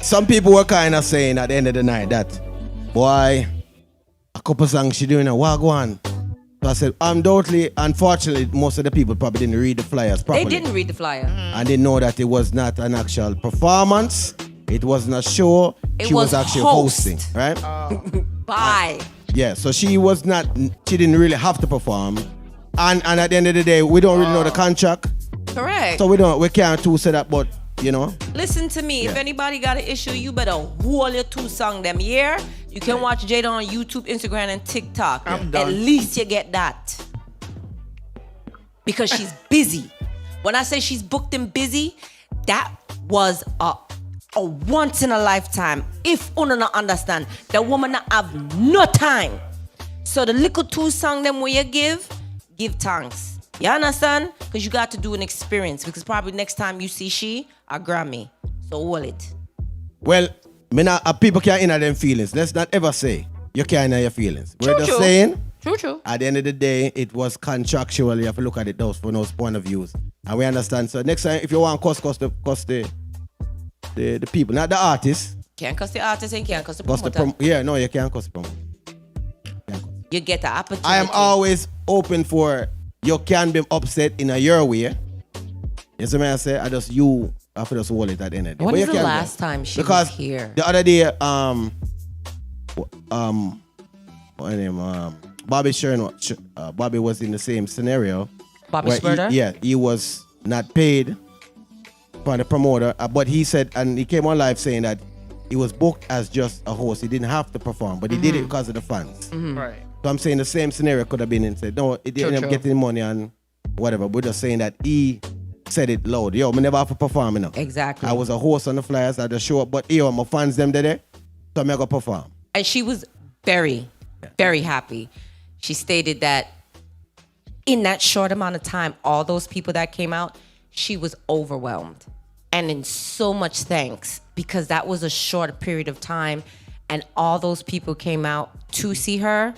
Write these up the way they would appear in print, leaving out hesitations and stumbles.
Some people were kind of saying at the end of the night that, boy, a couple songs she doing a wagwan. So I said, unfortunately, most of the people probably didn't read the flyers properly. They didn't read the flyer. And they know that it was not an actual performance. It wasn't a show. She was actually hosting, right? Bye. Yeah, so she didn't really have to perform. And at the end of the day, we don't really know the contract. Correct. So we can't say that, but you know. Listen to me. Yeah. If anybody got an issue, you better hold your 2 songs them here. You can watch Jada on YouTube, Instagram, and TikTok. I'm done. At least you get that. Because she's busy. When I say she's booked and busy, that was a once in a lifetime. If you don't understand, the woman not have no time. So the little 2 songs them where you give thanks. You understand? Because you got to do an experience. Because probably next time you see a Grammy. So hold it. Well, people can't inner them feelings. Let's not ever say you can't inner your feelings. We're just saying, True. At the end of the day, it was contractual. You have to look at it from those point of views. And we understand. So next time, if you want cost the people, not the artists. Can't cost the artist and can't cost the promoter. You can't cost the promoter. You get the opportunity. I am always open for you can be upset in your way. You see what I say? I have to just hold it at the end of the day. When is the last time she was here? The other day, what name? Bobby Sherman. Bobby was in the same scenario. Bobby Sperder? He was not paid by the promoter, but he said, and he came on live saying that he was booked as just a host. He didn't have to perform, but he did it because of the fans. Mm-hmm. Right. So I'm saying the same scenario could have been and said, no, it didn't end up getting money and whatever. We're just saying that he said it loud. Yo, me never have to perform, you know. Exactly. I was a host on the flyers at the show, but my fans them there, so I'm gonna perform. And she was very, very happy. She stated that in that short amount of time, all those people that came out, she was overwhelmed. And in so much thanks, because that was a short period of time and all those people came out to see her.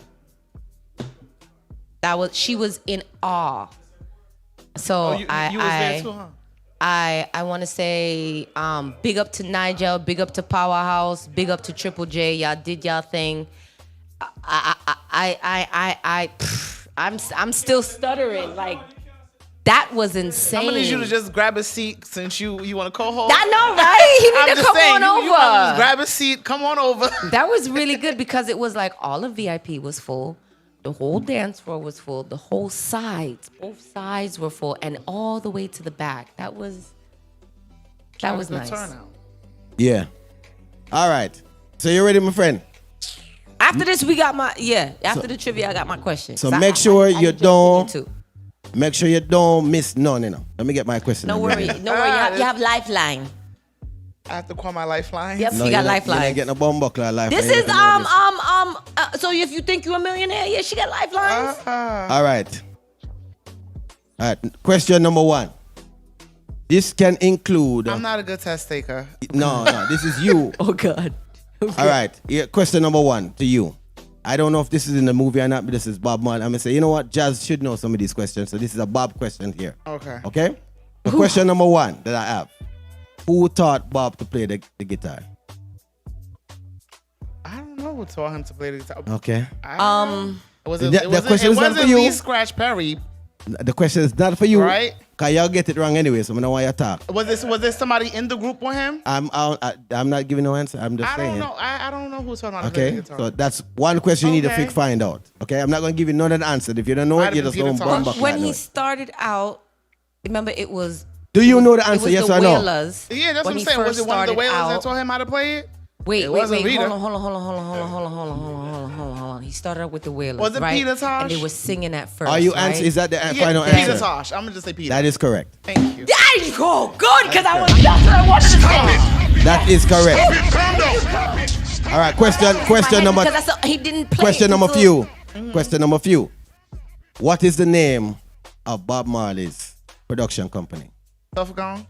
She was in awe. So you was there too, huh? I want to say big up to Nigel, big up to Powerhouse, big up to Triple J. Y'all did y'all thing. I'm still stuttering. Like that was insane. I'm gonna need you to just grab a seat since you want to co-host. I know, right? He need to come on over. You just grab a seat. Come on over. That was really good because it was like all of VIP was full. The whole dance floor was full. The whole sides, both sides were full, and all the way to the back. That was nice. Turnout. Yeah. All right. So you ready, my friend? After this, we got after the trivia, I got my question. So make sure you don't miss none. You know. Let me get my question. No worry. You have lifeline. I have to call my lifeline. Yep, you got lifeline. You ain't getting a bomb buckler lifeline. This is so if you think you're a millionaire, she got lifelines. All right. Question number 1. This can include. I'm not a good test taker. No. This is you. Oh God. Okay. All right. Question number 1 to you. I don't know if this is in the movie or not, but this is Bob Marley. I'm gonna say, you know what? Jazz should know some of these questions, so this is a Bob question here. Okay. The question number 1 that I have. Who taught Bob to play the guitar? I don't know who taught him to play the guitar. Okay. The question is not for you. Lee Scratch Perry. The question is not for you. Right. Cause y'all get it wrong anyway, so I don't know why you talk. Was this somebody in the group with him? I'm not giving no answer. I'm just saying. I don't know. I don't know who taught him to play the guitar. So that's one question you need to find out. Okay, I'm not gonna give you none of the answer. If you don't know it, you just don't bomb back. When he started out, remember it was. Do you know the answer? Yes or no? Yeah, that's what I'm saying. Was it one of the Wailers that taught him how to play it? Wait. Hold on. He started out with the Wailers. Was it right? Peter Tosh? And they were singing at first. Are you right? answer? Is that the final answer? Peter Tosh. I'm gonna just say Peter. That is correct. Thank you. There you go. Good, because that's what I wanted to say. That is correct. All right. Question number. He didn't play. Question number few. Question number few. What is the name of Bob Marley's production company? Tough Gone.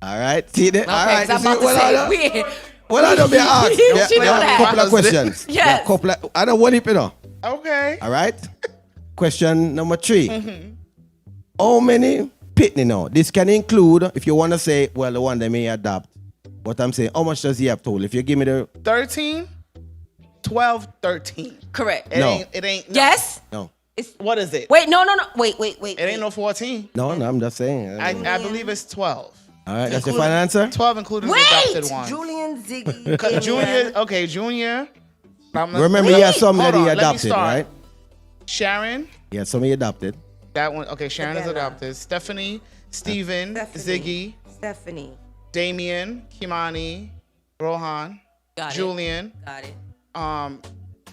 All right. See that? Okay, all right. I'm about to say, well, I don't be asked. She know that. A couple of questions. Yes. I don't want it, you know. Okay. All right. Question number 3. How many pitney now. This can include, if you want to say, well, the one they may adopt. But I'm saying, how much does he have total? If you give me the 13, 12, 13. Correct. It ain't. No. Yes. no. What is it? Wait, no. Wait. It ain't no 14. No, I'm just saying. I believe it's 12. All right, that's your final answer? 12 including the adopted ones. Julian, Ziggy, Junior. Remember, he has some that he adopted, right? Sharon. He had some he adopted. That one. Okay, Sharon is adopted. Stephanie, Steven, Ziggy, Stephanie, Damien, Kimani, Rohan, Julian. Got it.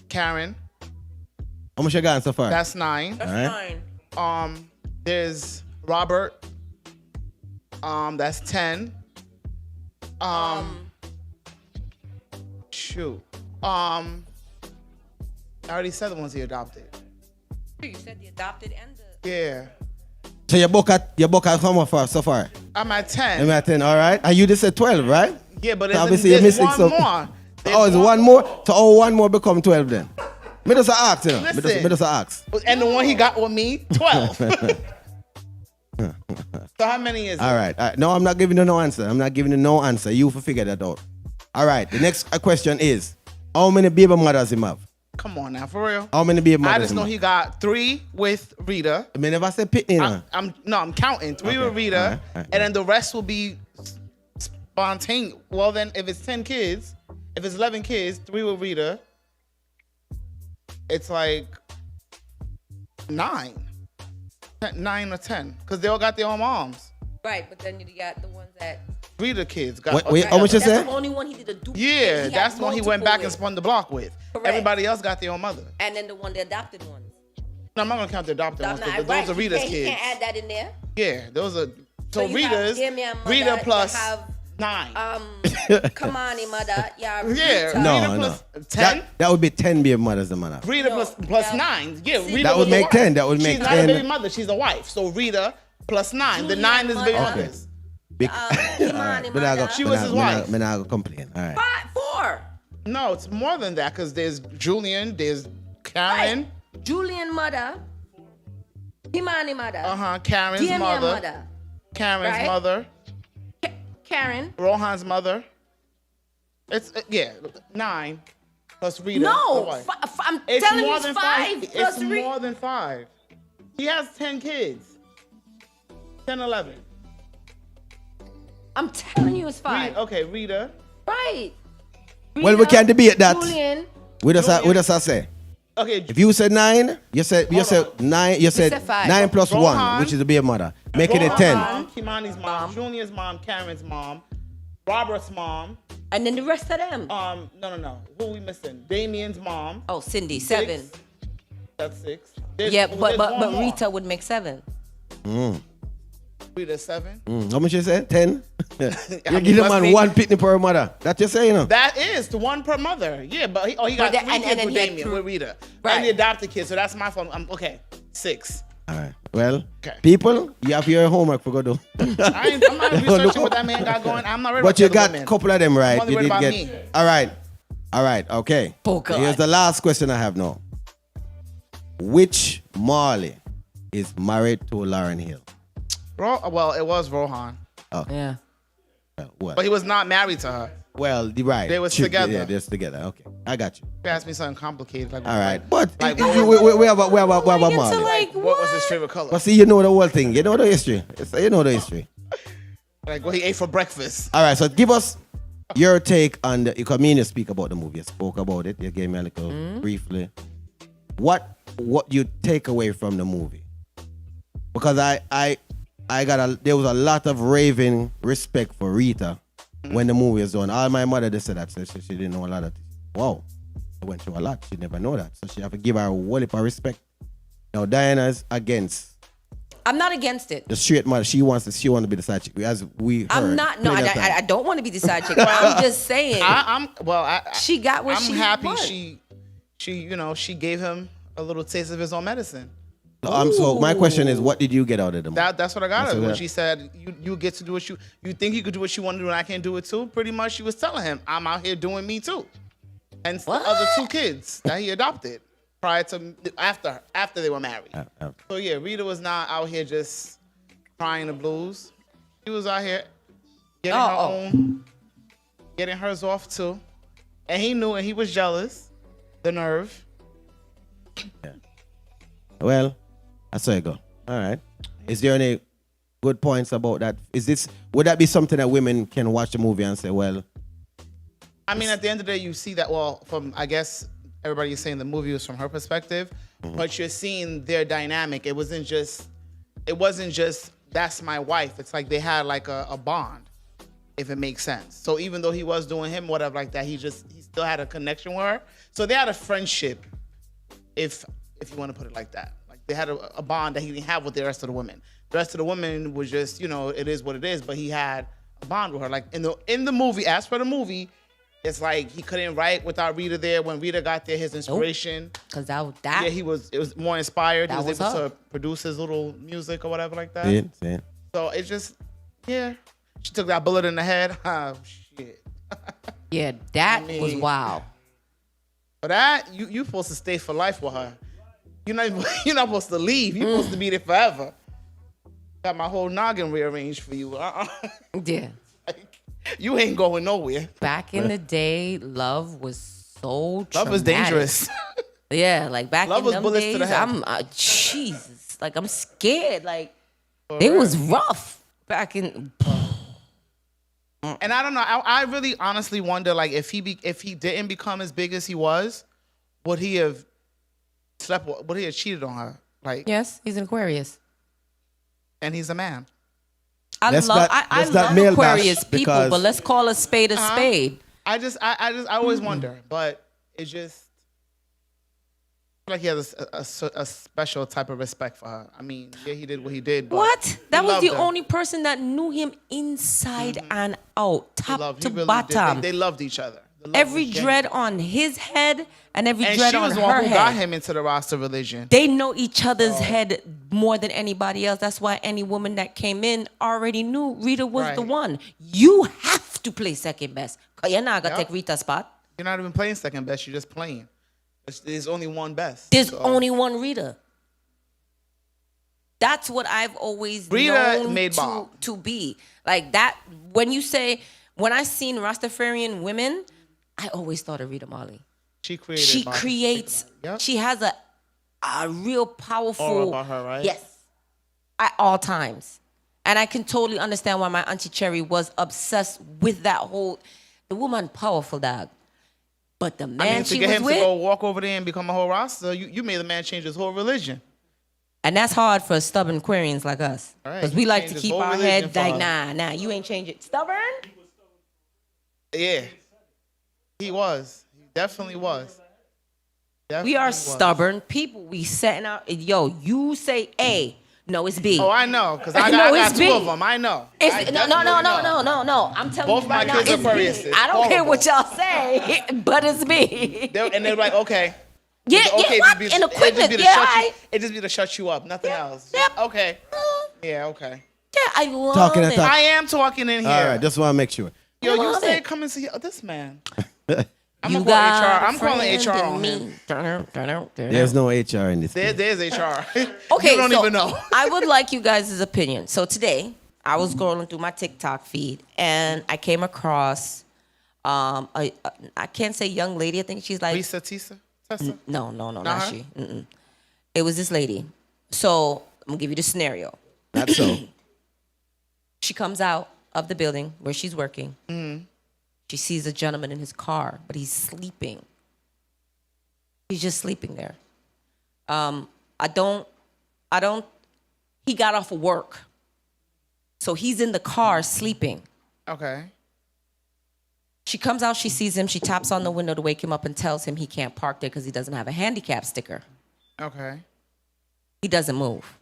Karen. How much you got so far? That's 9. That's 9. There's Robert. That's 10. Shoot. I already said the ones he adopted. You said the adopted and the. Yeah. So your book at how much far so far? I'm at 10. I'm at 10, all right. And you just said 12, right? Yeah, but so obviously you're missing one some. more. Oh, is one more? So one more become 12 then. Me just ask, you know. Me just ask. And the one he got with me, 12. So how many is it? All right. No, I'm not giving you no answer. I'm not giving you no answer. You for figure that out. All right. The next question is, how many baby mothers him have? Come on now, for real. How many baby mothers? I just know he got 3 with Rita. I mean, if I say Pitney, I'm counting 3 with Rita, and then the rest will be spontaneous. Well, then if it's 10 kids, if it's 11 kids, 3 with Rita, it's like 9 or 10, because they all got their own moms. Right, but then you got the ones that Rita kids got. Wait, how much you say? That's the only one he did a duplicate. Yeah, that's the one he went back and spun the block with. Correct. Everybody else got their own mother. And then the adopted ones. No, I'm not gonna count the adopted ones. Right. Those are Rita's kids. You can't add that in there. Yeah, those are. So you Rita's. have Rita plus have, 9. Kamani mother. Yeah. Yeah. No. Plus 10. That would be 10 baby mothers, the mother. Rita plus 9. Yeah, Rita. That would make 10. That would make 10. She's not a baby mother. She's a wife. So Rita plus 9. The 9 is baby mothers. Kimani she was his wife. I'm not gonna complain. All right. 4. No, it's more than that, because there's Julian, there's Karen. Right. Julian mother. Kimani mother. Karen's Damien mother. Karen's mother. Karen. Rohan's mother. It's 9 plus Rita. No, I'm telling you, it's 5 plus It's more than 5. He has 10 kids. 10, 11. I'm telling you, it's 5. Rita. Right. Rita, Well, we can debate that. Julian. We just say. Okay. If you said 9, you said 9. You said 9 plus Rohan, 1, which is the baby mother, making it 10. Kimani's mom, Julian's mom, Karen's mom, Robert's mom, and then the rest of them. No. Who are we missing? Damien's mom. Oh, Cindy, 7. That's 6. But Rita would make 7. Rita 7. How much you say? 10. You give the man 1 pitney per mother. That you say, you know? That is the 1 per mother. Yeah, but he got 3 kids with Damien, with Rita, and the adopted kid. So that's my fault. Okay, 6. All right. Well, people, you have your homework for go do. I'm not researching what that man got going. I'm not ready. But you got a couple of them right. You did get. Me. All right. Okay. Here's the last question I have now. Which Marley is married to Lauren Hill? Well, it was Rohan. Oh. Yeah. Well. But he was not married to her. Well, right. They was together. Yeah, they was together. Okay, I got you. You asked me something complicated. Like, all right, but like, we have Marley. Like, what was his favorite color? But see, you know the whole thing. You know the history. You know the history. Like what he ate for breakfast. All right, so give us your take on the. Because me and you speak about the movie. You spoke about it. You gave me a little briefly. What you take away from the movie? Because there was a lot of raving respect for Rita when the movie was done. All my mother just said that, so she didn't know a lot of this. Wow, I went through a lot. She never know that, so she have to give her a whole heap of respect. Now Diana's against. I'm not against it. The straight mother, she wants to be the side chick, as we heard. I'm not. No, I don't want to be the side chick. I'm just saying. She got what she. I'm happy she gave him a little taste of his own medicine. So my question is, what did you get out of the movie? That's what I got out of it. When she said, you get to do what you think you could do what you want to do and I can't do it too. Pretty much she was telling him, I'm out here doing me too. And the other 2 kids that he adopted after they were married. So yeah, Rita was not out here just crying the blues. She was out here getting hers off too. And he knew and he was jealous. The nerve. Yeah. Well, that's how you go. All right. Is there any good points about that? Would that be something that women can watch the movie and say, well? I mean, at the end of the day, you see that, well, from, I guess, everybody is saying the movie was from her perspective, but you're seeing their dynamic. It wasn't just, that's my wife. It's like they had like a bond, if it makes sense. So even though he was doing him, whatever like that, he still had a connection with her. So they had a friendship, if you want to put it like that. Like they had a bond that he didn't have with the rest of the women. The rest of the women was just, it is what it is, but he had a bond with her. Like in the movie, as for the movie, it's like he couldn't write without Rita there. When Rita got there, his inspiration. Because that. Yeah, it was more inspired. He was able her. to produce his little music or whatever like that. Yeah. So it just, she took that bullet in the head. Oh, shit. Yeah, that was wild. But that, you supposed to stay for life with her. You're not supposed to leave. You're supposed to be there forever. Got my whole noggin rearranged for you. Yeah. You ain't going nowhere. Back in the day, love was so traumatic. Love was dangerous. Yeah, like back Love in was them bullets days, to the head. Jesus, like I'm scared. Like it was rough back in. And I don't know. I really honestly wonder, like, if he didn't become as big as he was, would he have cheated on her? Like, Yes, he's an Aquarius. and he's a man. I love Aquarius people, but let's call a spade a spade. I always wonder, but it just I feel like he has a special type of respect for her. I mean, yeah, he did what he did. But What? That was the her. only person that knew him inside and out, top to He really bottom. did. They loved each other. Every dread on his head and every And dread she on was the her one who head. got him into the Rasta religion. They know each other's head more than anybody else. That's why any woman that came in already knew Rita was the one. You have to play second best. Because you're not going to take Rita's spot. You're not even playing second best. You're just playing. There's only one best. There's only one Rita. That's what I've always known made Bob. to be. Like that, when I seen Rastafarian women, I always thought of Rita Marley. She creates. Yep. She has a real powerful. Aura about her, right? Yes. At all times. And I can totally understand why my Auntie Cherry was obsessed with that the woman powerful, dog. But the man to get him to go walk over there and become a whole Rasta, you made the man change his whole religion. And that's hard for stubborn Aquarians like us. Because we like to keep our heads like, nah, you ain't change it. Stubborn? Yeah. He was. He definitely was. We are stubborn people. We setting out. Yo, you say A. No, it's B. Oh, I know. Because I got two of them. I know. No. I'm telling Both you my right now, kids are it's Aquarius. B. I don't care what y'all say, but it's B. And they're like, okay. Yeah, okay, what? In equipment, it just be to shut you up. Nothing else. Yep. Okay. Yeah, okay. Yeah, I love it. I am talking in here. All right, just want to make sure. Yo, you say come and see this man. I'm You gonna call HR. got I'm calling friends HR in on me. him. There's no HR in this. There's HR. Okay, You don't so even know. I would like you guys' opinion. So today, I was scrolling through my TikTok feed, and I came across, I can't say young lady. I think she's like Risa Tessa? No, not her? she. Mm-mm. It was this lady. So I'm gonna give you the scenario. That's so. She comes out of the building where she's working. Mm-hmm. She sees a gentleman in his car, but he's sleeping. He's just sleeping there. He got off of work. So he's in the car sleeping. Okay. She comes out, she sees him, she taps on the window to wake him up and tells him he can't park there because he doesn't have a handicap sticker. Okay. He doesn't move.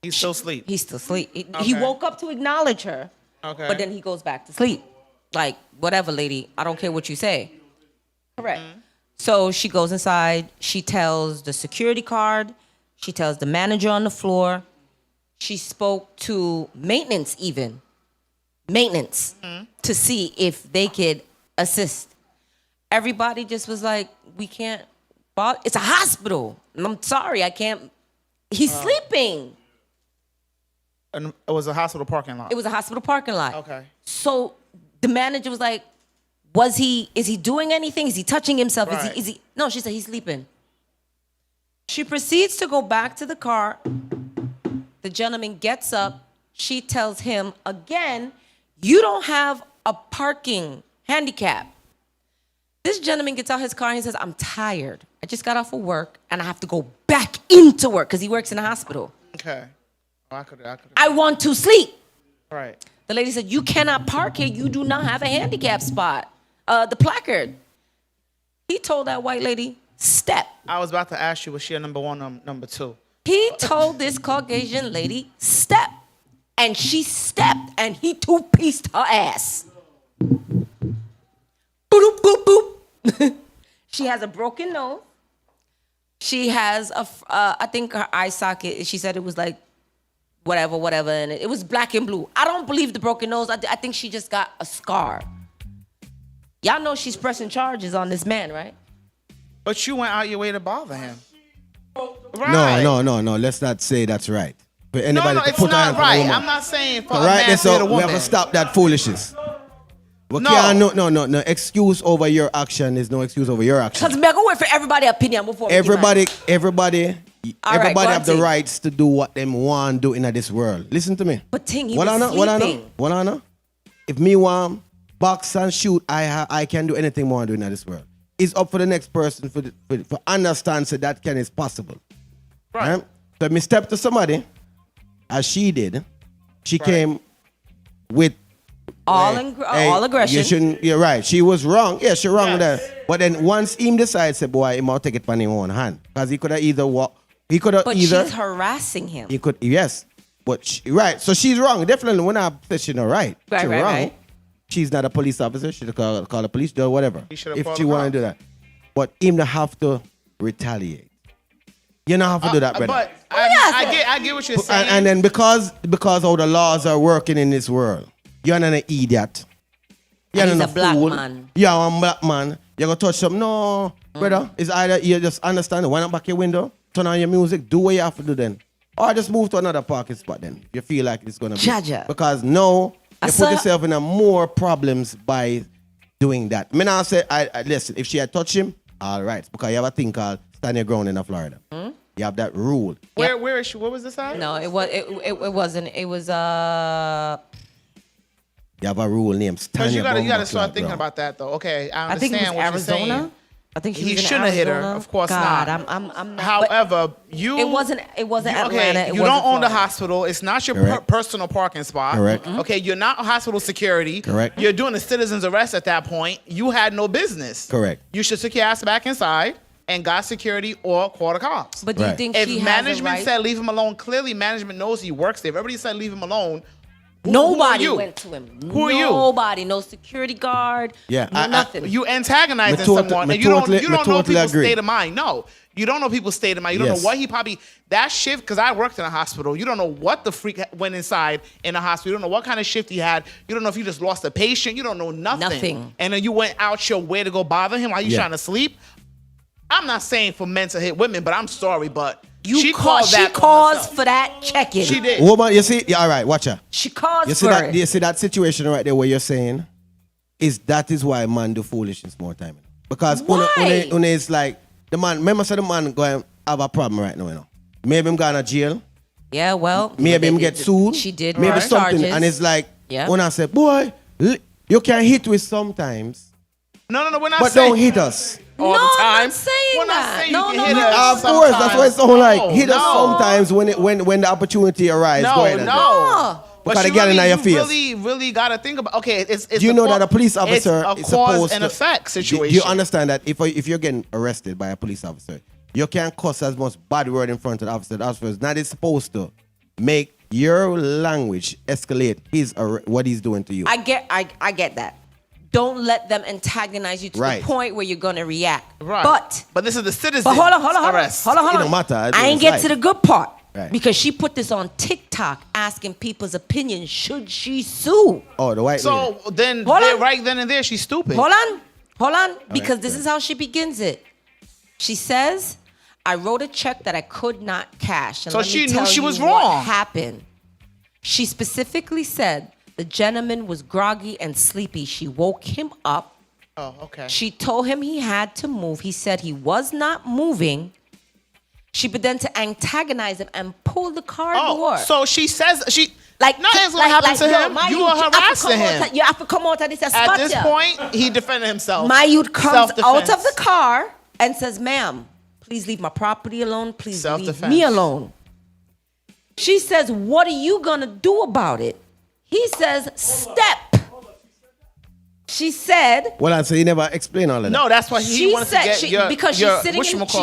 He's still asleep. He's still asleep. He woke up to acknowledge her, Okay. but then he goes back to sleep. Like, whatever, lady, I don't care what you say. Correct. Mm-hmm. So she goes inside, she tells the security guard, she tells the manager on the floor, she spoke to maintenance even. Maintenance to see if they could assist. Everybody just was like, we can't bother. It's a hospital. And I'm sorry, I can't. He's sleeping. And it was a hospital parking lot. It was a hospital parking lot. Okay. So the manager was like, is he doing anything? Is he touching himself? Right. Is he? No, she said he's sleeping. She proceeds to go back to the car. The gentleman gets up. She tells him again, you don't have a parking handicap. This gentleman gets out his car and he says, I'm tired. I just got off of work and I have to go back into work because he works in a hospital. Okay. Oh, I want to sleep. Right. The lady said, you cannot park here. You do not have a handicap spot. The placard. He told that white lady, step. I was about to ask you, was she a number one or number two? He told this Caucasian lady, step. And she stepped and he two-pieced her ass. Boop, boop, boop. She has a broken nose. She has I think her eye socket, she said it was like whatever, and it was black and blue. I don't believe the broken nose. I think she just got a scar. Y'all know she's pressing charges on this man, right? But you went out your way to bother him. Right. No. Let's not say that's right. But anybody No, to it's put not on for a right. woman. I'm not saying for All a right, man to hit a we have woman. to stop that foolishness. We No. can't, no. Excuse over your action is no excuse over your action. Because I'm going to wait for everybody's opinion before Everybody All right, go on, have the Ting. rights to do what them want do in this world. Listen to me. But Ting, he What was sleeping. What I know? If me want box and shoot, I can do anything more do in this world. It's up for the next person for understand so that is possible. Right. So if me step to somebody, as she did, she came with All aggression. You're right. She was wrong. Yeah, she wrong with that. But then once him decide, say, boy, he might take it on his own hand. Because he could have either walk. He could have But either. she's harassing him. He could, yes. But right. So she's wrong. Definitely when I say she's not right. Right, She's right, wrong. right. She's not a police officer. She should call the police or whatever. He should have If called she the want to cops. do that. But him to have to retaliate. You don't have to do that, brother. But I get what you're saying. And then because how the laws are working in this world, you're not an idiot. You're And not he's a black fool. man. You're a black man. You're going to touch something. No, brother. It's either you just understand it. Why not back your window? Turn on your music. Do what you have to do then. Or just move to another parking spot then. You feel like it's going to be. Jaja. Because no, I you saw- put yourself in a more problems by doing that. Me now say, I listen, if she had touched him, all right. Because you have a thing called stand your ground in Florida. You have that rule. Where is she? What was this at? No, it wasn't. It was You have a rule named stand Because you your gotta ground start in thinking Florida. about that though. Okay, I I think it was understand what you're saying. Arizona. I think He was in shouldn't have hit her. Arizona. Of course God, not. I'm not. However, but it wasn't Atlanta. Okay, It you wasn't don't own the Florida. hospital. It's not your Correct. personal parking spot. Correct. Okay, you're not hospital security. Correct. You're doing a citizen's arrest at that point. You had no business. Correct. You should took your ass back inside and got security or call the cops. But do you Right. think If she has management a right? said leave him alone, clearly management knows he works there. If everybody said leave him alone, who are Nobody you? went to him. Who are you? Nobody. No security guard. Yeah, No nothing. You antagonizing Me totally- someone, me and you don't totally know people's agree. state of mind. No, you don't know people's state of mind. You don't Yes. know what he probably that shift. Because I worked in a hospital. You don't know what the freak went inside in a hospital. You don't know what kind of shift he had. You don't know if you just lost a patient. You don't know nothing. Nothing. And then you went out your way to go bother him while you Yeah. trying to sleep. I'm not saying for men to hit women, but I'm sorry, but she she called that on caused herself. for that check-in. She did. Woman, you see, yeah, all right, watch her. She caused You see for that? it. You see that situation right there where you're saying that is why man do foolishness more time. Because Why? when it's like the man. Remember, say the man going have a problem right now. You know, maybe him going to jail. Yeah, well. Maybe him get sued. She did. Maybe press something, charges. and it's like Yeah. when I say, boy, you can hit with sometimes, No, we're not but saying don't hit us. all No, the I'm time. not saying We're not that. saying No, you no, can hit no. us Of course, that's why it's so like No, hit us no. sometimes when the opportunity arises. Go ahead and do it. No. Because But they you get in really, your you face. really got to think about. Okay, it's Do you know that a police officer it's a is cause supposed and to, effect Do situation. you understand that if you're getting arrested by a police officer, you can't cuss as much bad word in front of the officer. The officer is not supposed to make your language escalate what he's doing to you. I get that. Don't let them antagonize you to Right. the point where you're gonna react. Right. But this is the citizen. hold on. arrest. Hold on. It don't matter. I ain't get to the good part. Right. Because she put this on TikTok asking people's opinion. Should she sue? Oh, the white lady. So then, Hold on. right then and there, she's stupid. Hold on. Because right, this good. is how she begins it. She says, I wrote a check that I could not cash. And So let me she knew tell she you was what wrong. happened. She specifically said the gentleman was groggy and sleepy. She woke him up. Oh, okay. She told him he had to move. He said he was not moving. She began to antagonize him and pull the car door. So she says like nothing's gonna happen to him. You are harassing him. You have to come out of this spot. At this point, he defended himself. My youth comes out of the car and says, "Ma'am, please leave my property alone. Please leave me alone." She says, "What are you gonna do about it?" He says, "Step." She said. Well, so you never explained all of that. No, that's why he wanted to get because she's sitting she left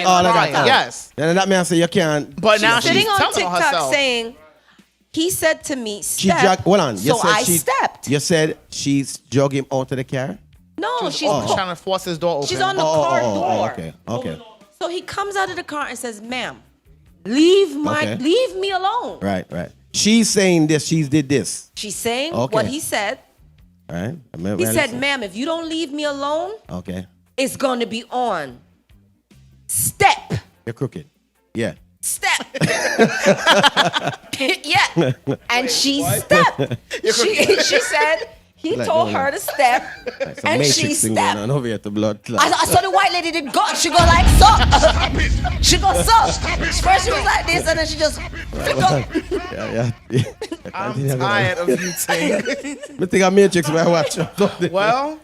all of that. Yes. And that means say you can't. But now she's sitting on telling TikTok herself. saying, he said to me, "Step." Hold on. So I stepped. You said she's jogging him out of the car? No, she's trying to force his door open. She's on the car door. Okay. So he comes out of the car and says, "Ma'am, leave me alone." Right. She's saying this. She did this. She's saying what he said. Right. He said, "Ma'am, if you don't leave me alone, it's going to be on. Step." You're crooked. Yeah. Step. Yeah. And she stepped. She said he told her to step, and she stepped. Over here to blood I saw the white lady did go. She go like so. She go so. First she was like this, and then she just flick up. Yeah. I'm tired of you, Ting. I think I'm Matrix when I watch. Well,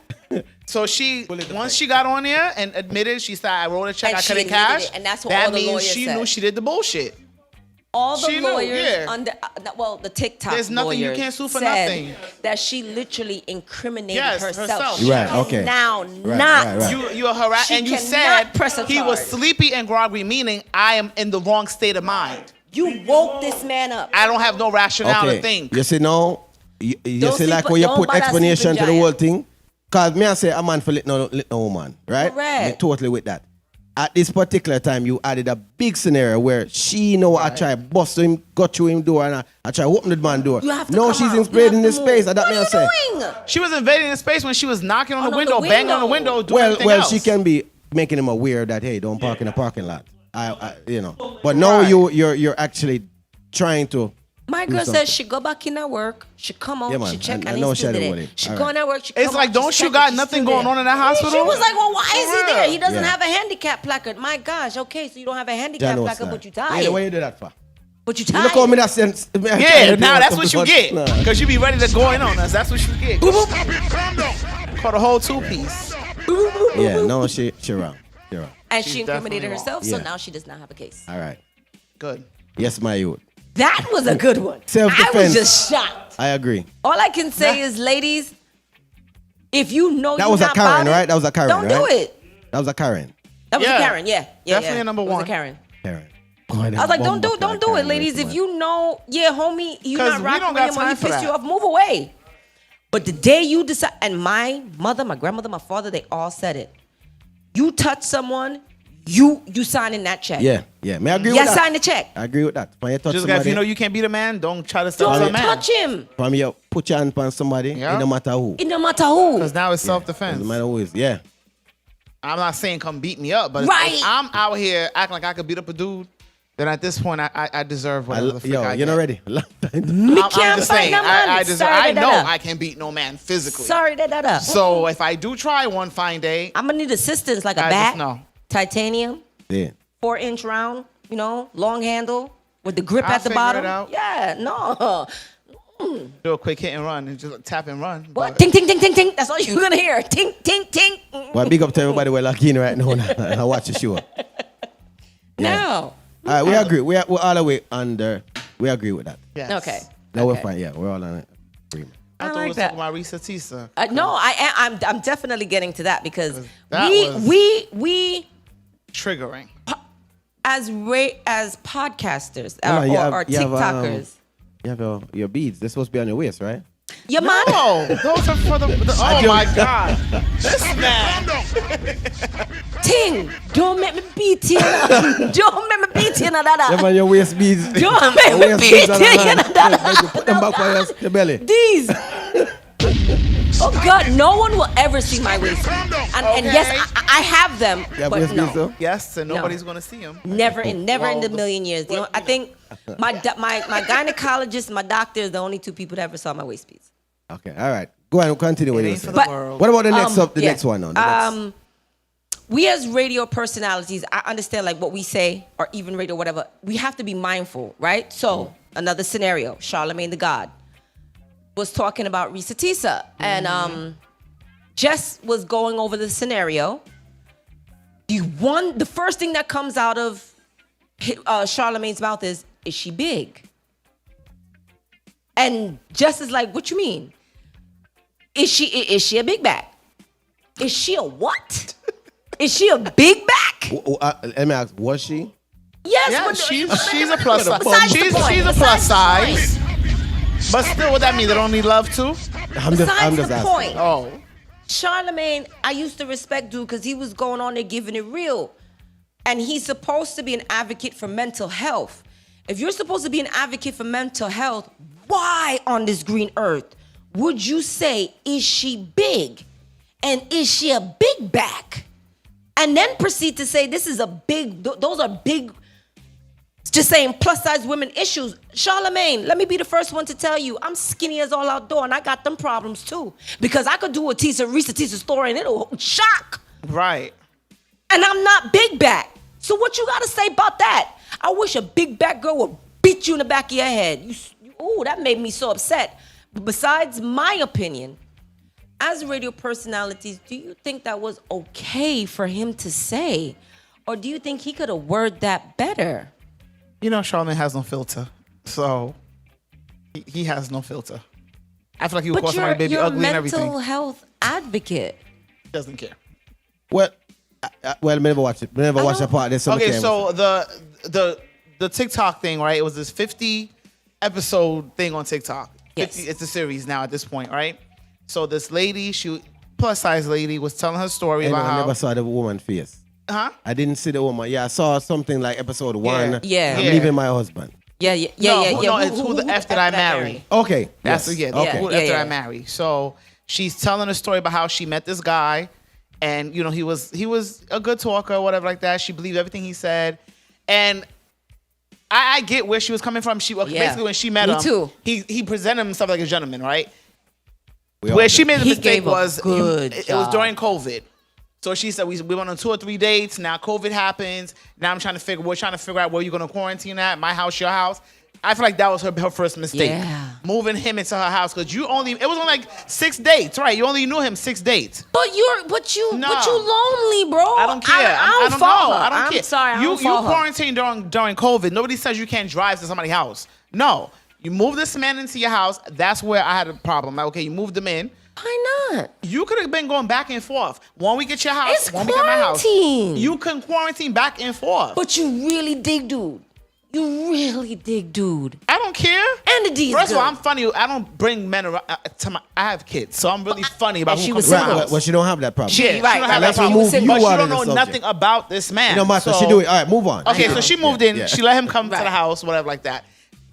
so once she got on there and admitted, she said, "I wrote a check, I couldn't cash." And that's what that all the means lawyers she said. knew she did the bullshit. All the She knew, lawyers yeah. the TikTok There's nothing you lawyers can't sue for said nothing. that she literally incriminated herself. She Right, can okay. now Right, not. right. You are harassed, She and you cannot said press a he was charge. sleepy and groggy, meaning I am in the wrong state of mind. You woke this man up. I don't have no rationale to think. You see now, you Don't see sleep like with- when you don't put bother explanation sleeping to the whole giant. thing. Cause me I say a man for lit no woman, right? Correct. Me totally with that. At this particular time, you added a big scenario where she know I try bust him, got through him door, and I try open the man door. You have to no, come she's out. invading You this have to space. move. That What me are I you say. doing? She was invading the space when she was knocking on the window, the banging on the window. window, doing everything else. She can be making him aware that hey, don't park in the parking lot. But now you're actually trying to. My girl says she go back in her work, she come out, Yeah, man. she check, I and know he's still she had it there. with it. She All go right. in her work, she come It's like, out, don't she you check, got she's nothing still going there. on in that hospital? She was like, well, why is he there? He doesn't Yeah. have a handicap placard. My gosh, okay, so you don't have a handicap Jano placard, style. but you Yeah, tired. why you do that for? But you You tired. look how me that sense. Yeah, now that's what you get. Because you be ready to go in on us. That's what you get. For the whole two-piece. Yeah, no, she wrong. She wrong. And She's she incriminated definitely herself, so Yeah. now she does not have a case. All right. Good. Yes, my youth. That was a good one. I Self-defense. was just shocked. I agree. All I can say is, ladies, if you know That you're was a not Karen, bothered, right? That was a Karen, don't do right? it. That was a Karen. That was Yeah. a Karen, yeah. Definitely yeah. a number It was one. a Karen. Karen. I was like, don't do it, ladies. If you know, homie, you 'Cause not we rocking don't with got him or he time for pissed that. you off, move away. But the day you decide, and my mother, my grandmother, my father, they all said it. You touch someone, you sign in that check. Yeah. May I agree Yeah, with that? sign the check. I agree with that. When you touch Just like, if somebody, you know you can't beat a man, don't try to stop Don't a man. touch him. from you put your hand on somebody, Yeah. it no matter who. It no matter who. Because now it's self-defense. Doesn't matter who is. Yeah. I'm not saying come beat me up, but Right. if I'm out here acting like I could beat up a dude, then at this point I deserve whatever the fuck I You're not get. ready. Long time. Me I'm can't just fight saying, no man. I deserve. Sorry, I know da-da-da. I can beat no man physically. Sorry, da-da-da. So if I do try one fine day, I'm gonna need assistance like a I bat, just know. titanium, Yeah. 4-inch round, long handle with the grip I'll at the figure bottom. it out. Yeah, no. do a quick hit and run and just tap and run. What? But Ting, ting, ting, ting, ting. That's all you're gonna hear. Ting, ting, ting. Well, big up to everybody we're locked in right now and I watch the show. No. All right, we agree. We're all the way under. We agree with that. yes. Okay. Now we're Okay. fine. Yeah, we're all on agreement. I thought like we was that. talking about Risa Tisa. No, I'm definitely getting to that because That we Triggering. as podcasters Hold on, or TikTokers. You have your beads. They're supposed to be on your waist, right? Your man. Oh, those are for the oh my God. This man. Ting. Don't make me beat you. Don't make me beat you. You have on your waist beads. Don't make Your me waist beat beads on you. the hand. Put them back on your belly. These. Oh God, no one will ever see my waist. And yes, I have them, but no. Yes, and nobody's gonna see them. Never in the million years. I think my gynecologist, my doctor is the only two people that ever saw my waist piece. Okay, all right. Go ahead and continue with this. But what about the next one? We as radio personalities, I understand like what we say, or even radio, whatever. We have to be mindful, right? So another scenario: Charlemagne the God was talking about Risa Tisa, and Jess was going over the scenario. The first thing that comes out of Charlemagne's mouth is she big? And Jess is like, what you mean? Is she a big back? Is she a what? Is she a big back? Let me ask, was she? Yes, yeah, she's a plus size. She's a plus size. But still, what that mean? They don't need love too? I'm just asking. Point. Oh. Charlemagne, I used to respect dude because he was going on there giving it real. And he's supposed to be an advocate for mental health. If you're supposed to be an advocate for mental health, why on this green earth would you say, is she big? And is she a big back? And then proceed to say this is a big, those are big, just saying plus size women issues. Charlemagne, let me be the first one to tell you, I'm skinny as all outdoor and I got them problems too. Because I could do a Risa Tisa story and it'll shock. Right. And I'm not big back. So what you gotta say about that? I wish a big back girl would beat you in the back of your head. Ooh, that made me so upset. But besides my opinion, as radio personalities, do you think that was okay for him to say? Or do you think he could have worded that better? You know, Charlemagne has no filter. So, he has no filter. I feel like he would call somebody baby ugly and everything. But you're a mental health advocate. He doesn't care. Well, I never watched it. I never watched that part. Okay, so the TikTok thing, right? It was this 50 episode thing on TikTok. Yes. It's a series now at this point, right? So this lady, plus size lady, was telling her story about how I never saw the woman face. Huh? I didn't see the woman. Yeah, I saw something like episode 1. Yeah. I'm leaving my husband. Yeah. No, it's who the F did I marry? Okay. That's yes. okay. Who the F did I marry? So she's telling a story about how she met this guy, and you know he was a good talker, whatever like that. She believed everything he said, and I get where she was coming from. Basically when she met him, too. He presented himself like a gentleman, right? Where she made the mistake was it was during COVID. So she said we went on 2 or 3 dates. Now COVID happens. Now we're trying to figure out where you're gonna quarantine at. My house, your house. I feel like that was her first mistake. Yeah. Moving him into her house because it was only like 6 dates, right? You only knew him 6 dates. But you lonely, bro. I don't care. I don't know. her. I don't care. I'm sorry. You quarantined during COVID. Nobody says you can't drive to somebody's house. No, you move this man into your house. That's where I had a problem. Like, okay, you moved him in. Why not? You could have been going back and forth. 1 week at your house, It's 1 week at my house. quarantine. You can quarantine back and forth. But you really dig dude. You really dig dude. I don't care. And the D's First of all, good. I'm funny. I don't bring men around I have kids, so I'm really funny about who comes was to my single. house. Well, she don't have that problem. Yeah, Right, she don't have right. that problem. Let's remove you But she out don't of the know subject. nothing about this man. No matter. So- She do it. All right, move on. Okay, so she moved in. Yeah. She let him come to Right. the house, whatever like that.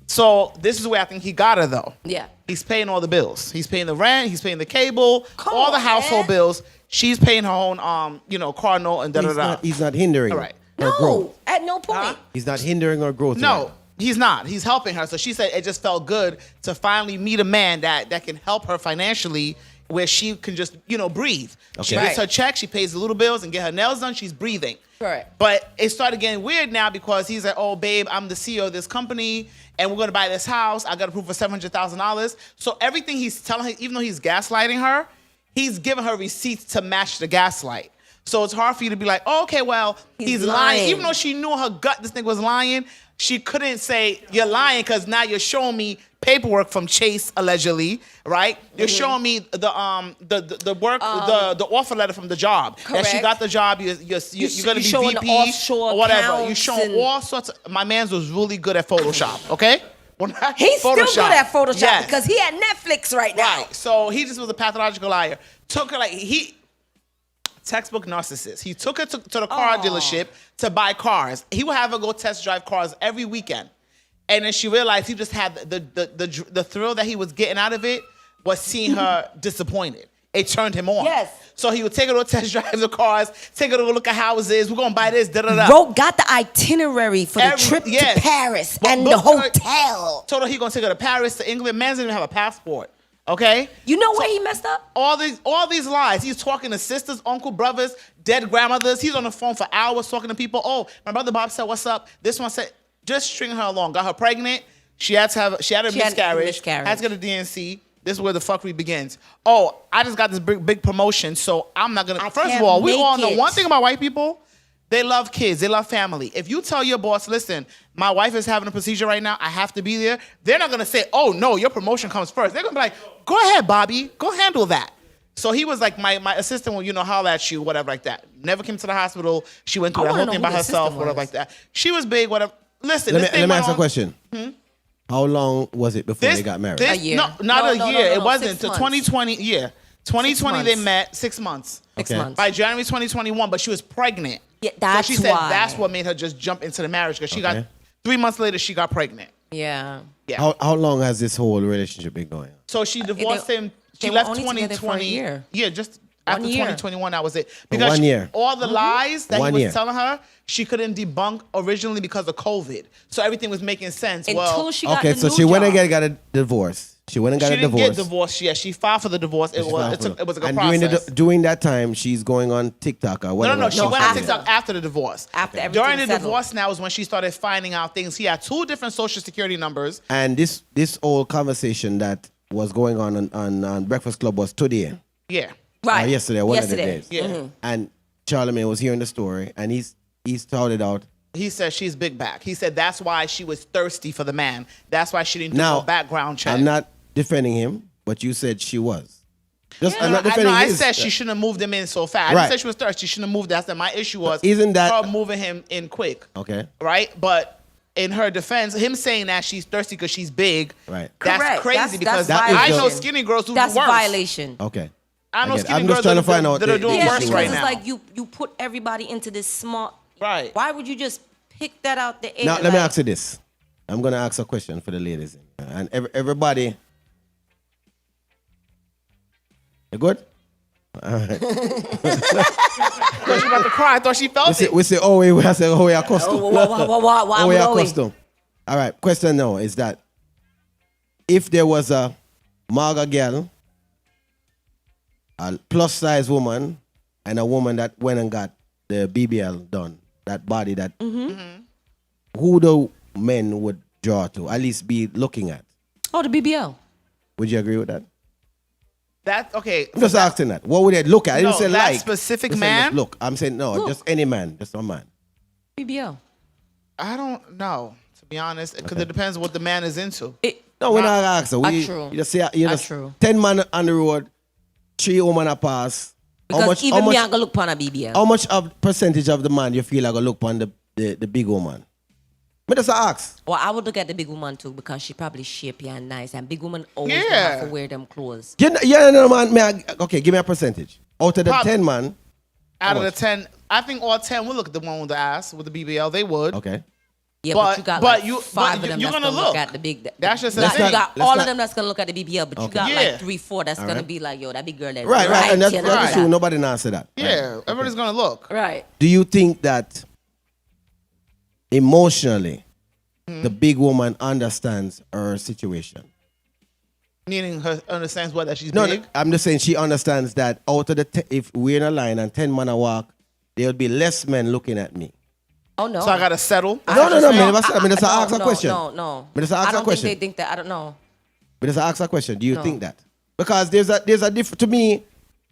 So this is where I think he got her though. Yeah. He's paying all the bills. He's paying the rent. He's paying the cable, Come all the on, household man. bills. She's paying her own, car note and da da da. He's not hindering All right. her growth. No, at no point. He's not hindering her growth. No, he's not. He's helping her. So she said it just felt good to finally meet a man that can help her financially, where she can just breathe. She Okay. gets her check. She pays the little bills and get her nails done. She's breathing. Correct. But it started getting weird now because he's like, oh, babe, I'm the CEO of this company, and we're going to buy this house. I got approved for $700,000. So everything he's telling her, even though he's gaslighting her, he's giving her receipts to match the gaslight. So it's hard for you to be like, oh, okay, well, he's lying. Even though she knew in her gut this thing was lying, she couldn't say, you're lying because now you're showing me paperwork from Chase, allegedly, right? You're showing me the work, the offer letter from the job. That she Correct. got the job, you're going to be showing VP the offshore or whatever. accounts You're showing and- all sorts of, my man's was really good at Photoshop, okay? He's still good at Photoshop Yes. because he at Netflix right now. Right. So he just was a pathological liar. Took her textbook narcissist. He took her to the car dealership to buy cars. He would have her go test drive cars every weekend. And then she realized he just had the thrill that he was getting out of it was seeing her disappointed. it turned him on. Yes. So he would take her to test drive the cars, take her to go look at houses. We're gonna buy this, da da da. Bro got the itinerary for the trip to Paris and the hotel. Told her he gonna take her to Paris, to England. Man didn't even have a passport. Okay. You know where he messed up? All these lies. He's talking to sisters, uncle, brothers, dead grandmothers. He's on the phone for hours talking to people. Oh, my brother Bob said, "What's up?" This one said, just string her along. Got her pregnant. She had a miscarriage. Had to get a DNC. This is where the fuckery begins. Oh, I just got this big promotion, so I'm not gonna. First of all, we all know one thing about white people. They love kids. They love family. If you tell your boss, listen, my wife is having a procedure right now, I have to be there, they're not going to say, oh, no, your promotion comes first. They're going to be like, go ahead, Bobby. Go handle that. So he was like, my assistant will, holler at you, whatever like that. Never came to the hospital. She went through that whole thing by herself, whatever like that. She was big, whatever. Listen, let me ask a question. How long was it before they got married? A year. No, not a year. It wasn't. 6 months. 2020, yeah. 2020 they met, 6 months. 6 months. By January 2021, but she was pregnant. Yeah, that's so she said why. that's what made her just jump into the marriage because she got 3 months later she got pregnant. Yeah. Yeah. How long has this whole relationship been going on? So she divorced him. She they left were only together for a 2020. year. Yeah, just after 1 year. 2021, that was it. Because 1 year. All the lies that 1 he year. was telling her, she couldn't debunk originally because of COVID. So everything was making sense. Until she got Okay, the so new she went and job. got a divorce. She went and got she a didn't divorce. get divorced yet. She filed for the divorce. It was like a and process. during that time, she's going on TikTok or whatever. No. She went on after. TikTok after the divorce. After everything During the settled. divorce now is when she started finding out things. He had 2 different social security numbers. And this whole conversation that was going on Breakfast Club was today. Yeah. Right. Yesterday, one of the days. Yeah. And Charlemagne was hearing the story, and he's touted out. He said she's big back. He said that's why she was thirsty for the man. That's why she didn't do Now, a background check. I'm not defending him, but you said she was. I'm not I defending I his. said she shouldn't have moved him in so fast. I Right. didn't say she was thirsty. She shouldn't have moved. That's my issue was Isn't that- her moving him in quick. Okay. Right? But in her defense, him saying that she's thirsty because she's big, Right. that's Correct. crazy because That is I know the- skinny girls who That's do worse. violation. Okay. I know get it. skinny I'm girls just trying to find out that are doing Yeah, worse because right it's now. like you put everybody into this small. Right. Why would you just pick that out the air? Now, let me ask you this. I'm going to ask a question for the ladies. And everybody. You good? All right. I thought she about to cry. I thought she felt it. We say, oh, we say, oh, we are custom. Why we are would we? custom. All right. Question now is that if there was a MAGA girl, a plus size woman, and a woman that went and got the BBL done, that body that, who the men would draw to, at least be looking at? Oh, the BBL. Would you agree with that? That okay. I'm just asking that. What would they look at? I didn't No, say that like. specific I said man? just look. I'm saying no, Look. just any man, just a man. BBL. I don't know, to be honest, because it depends what the man is into. No, we're not asking. True. You just say you just True. 10 man on the road, 3 women a pass. Because even me, I'm gonna look upon a BBL. How much of percentage of the man you feel like a look on the big woman? Me just ask. Well, I would look at the big woman too because she probably shapy and nice, and big woman always Yeah. gonna have to wear them clothes. No, man. Okay, give me a percentage. Out of the Pop. 10 man. Out of much? the 10, I think all 10 will look at the one with the ass with the BBL. They would. Okay. Yeah, But- but you got but like you- 5 but of them you're that's gonna gonna look look. at the big. That's just the you thing. got Let's all not- of them that's gonna look at the BBL, but you Okay. got Yeah. like 3, 4 that's gonna right. be like, yo, that big girl. That Right. And that's you know, true. Nobody can answer that. Yeah, Right. everybody's gonna look. Right. Do you think that emotionally the big woman understands her situation? Meaning her understands what that she's No, big. I'm just saying she understands that out of the if we're in a line and 10 men a walk, there will be less men looking at me. Oh no. So I gotta settle. No, man. I mean, just no, ask a no, question. No. But just ask I a don't question. think they think that. I don't know. But just ask a question. Do you No. think that? Because there's a difference to me.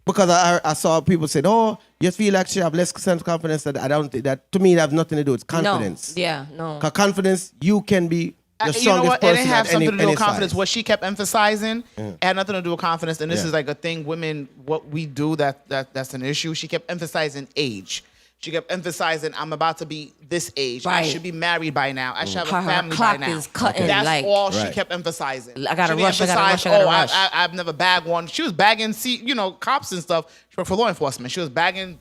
Because I saw people say, "Oh, you feel like she have less self-confidence." That I don't think that. To me, that have nothing to do with confidence. No. Yeah. No. Because confidence, you can be the You know strongest what? It person didn't have at any, something to do any with confidence. size. What she kept emphasizing it had nothing to do with confidence. And this Yeah. is like a thing women, what we do that's an issue. She kept emphasizing age. She kept emphasizing, I'm about to be this age. I Right. should be married by now. I should have Her a family by clock now. is cutting, That's like- all she Right. kept emphasizing. I gotta She didn't rush, I gotta emphasize, rush, I gotta oh, rush. I've never bagged one. She was bagging, cops and stuff. She worked for law enforcement. She was bagging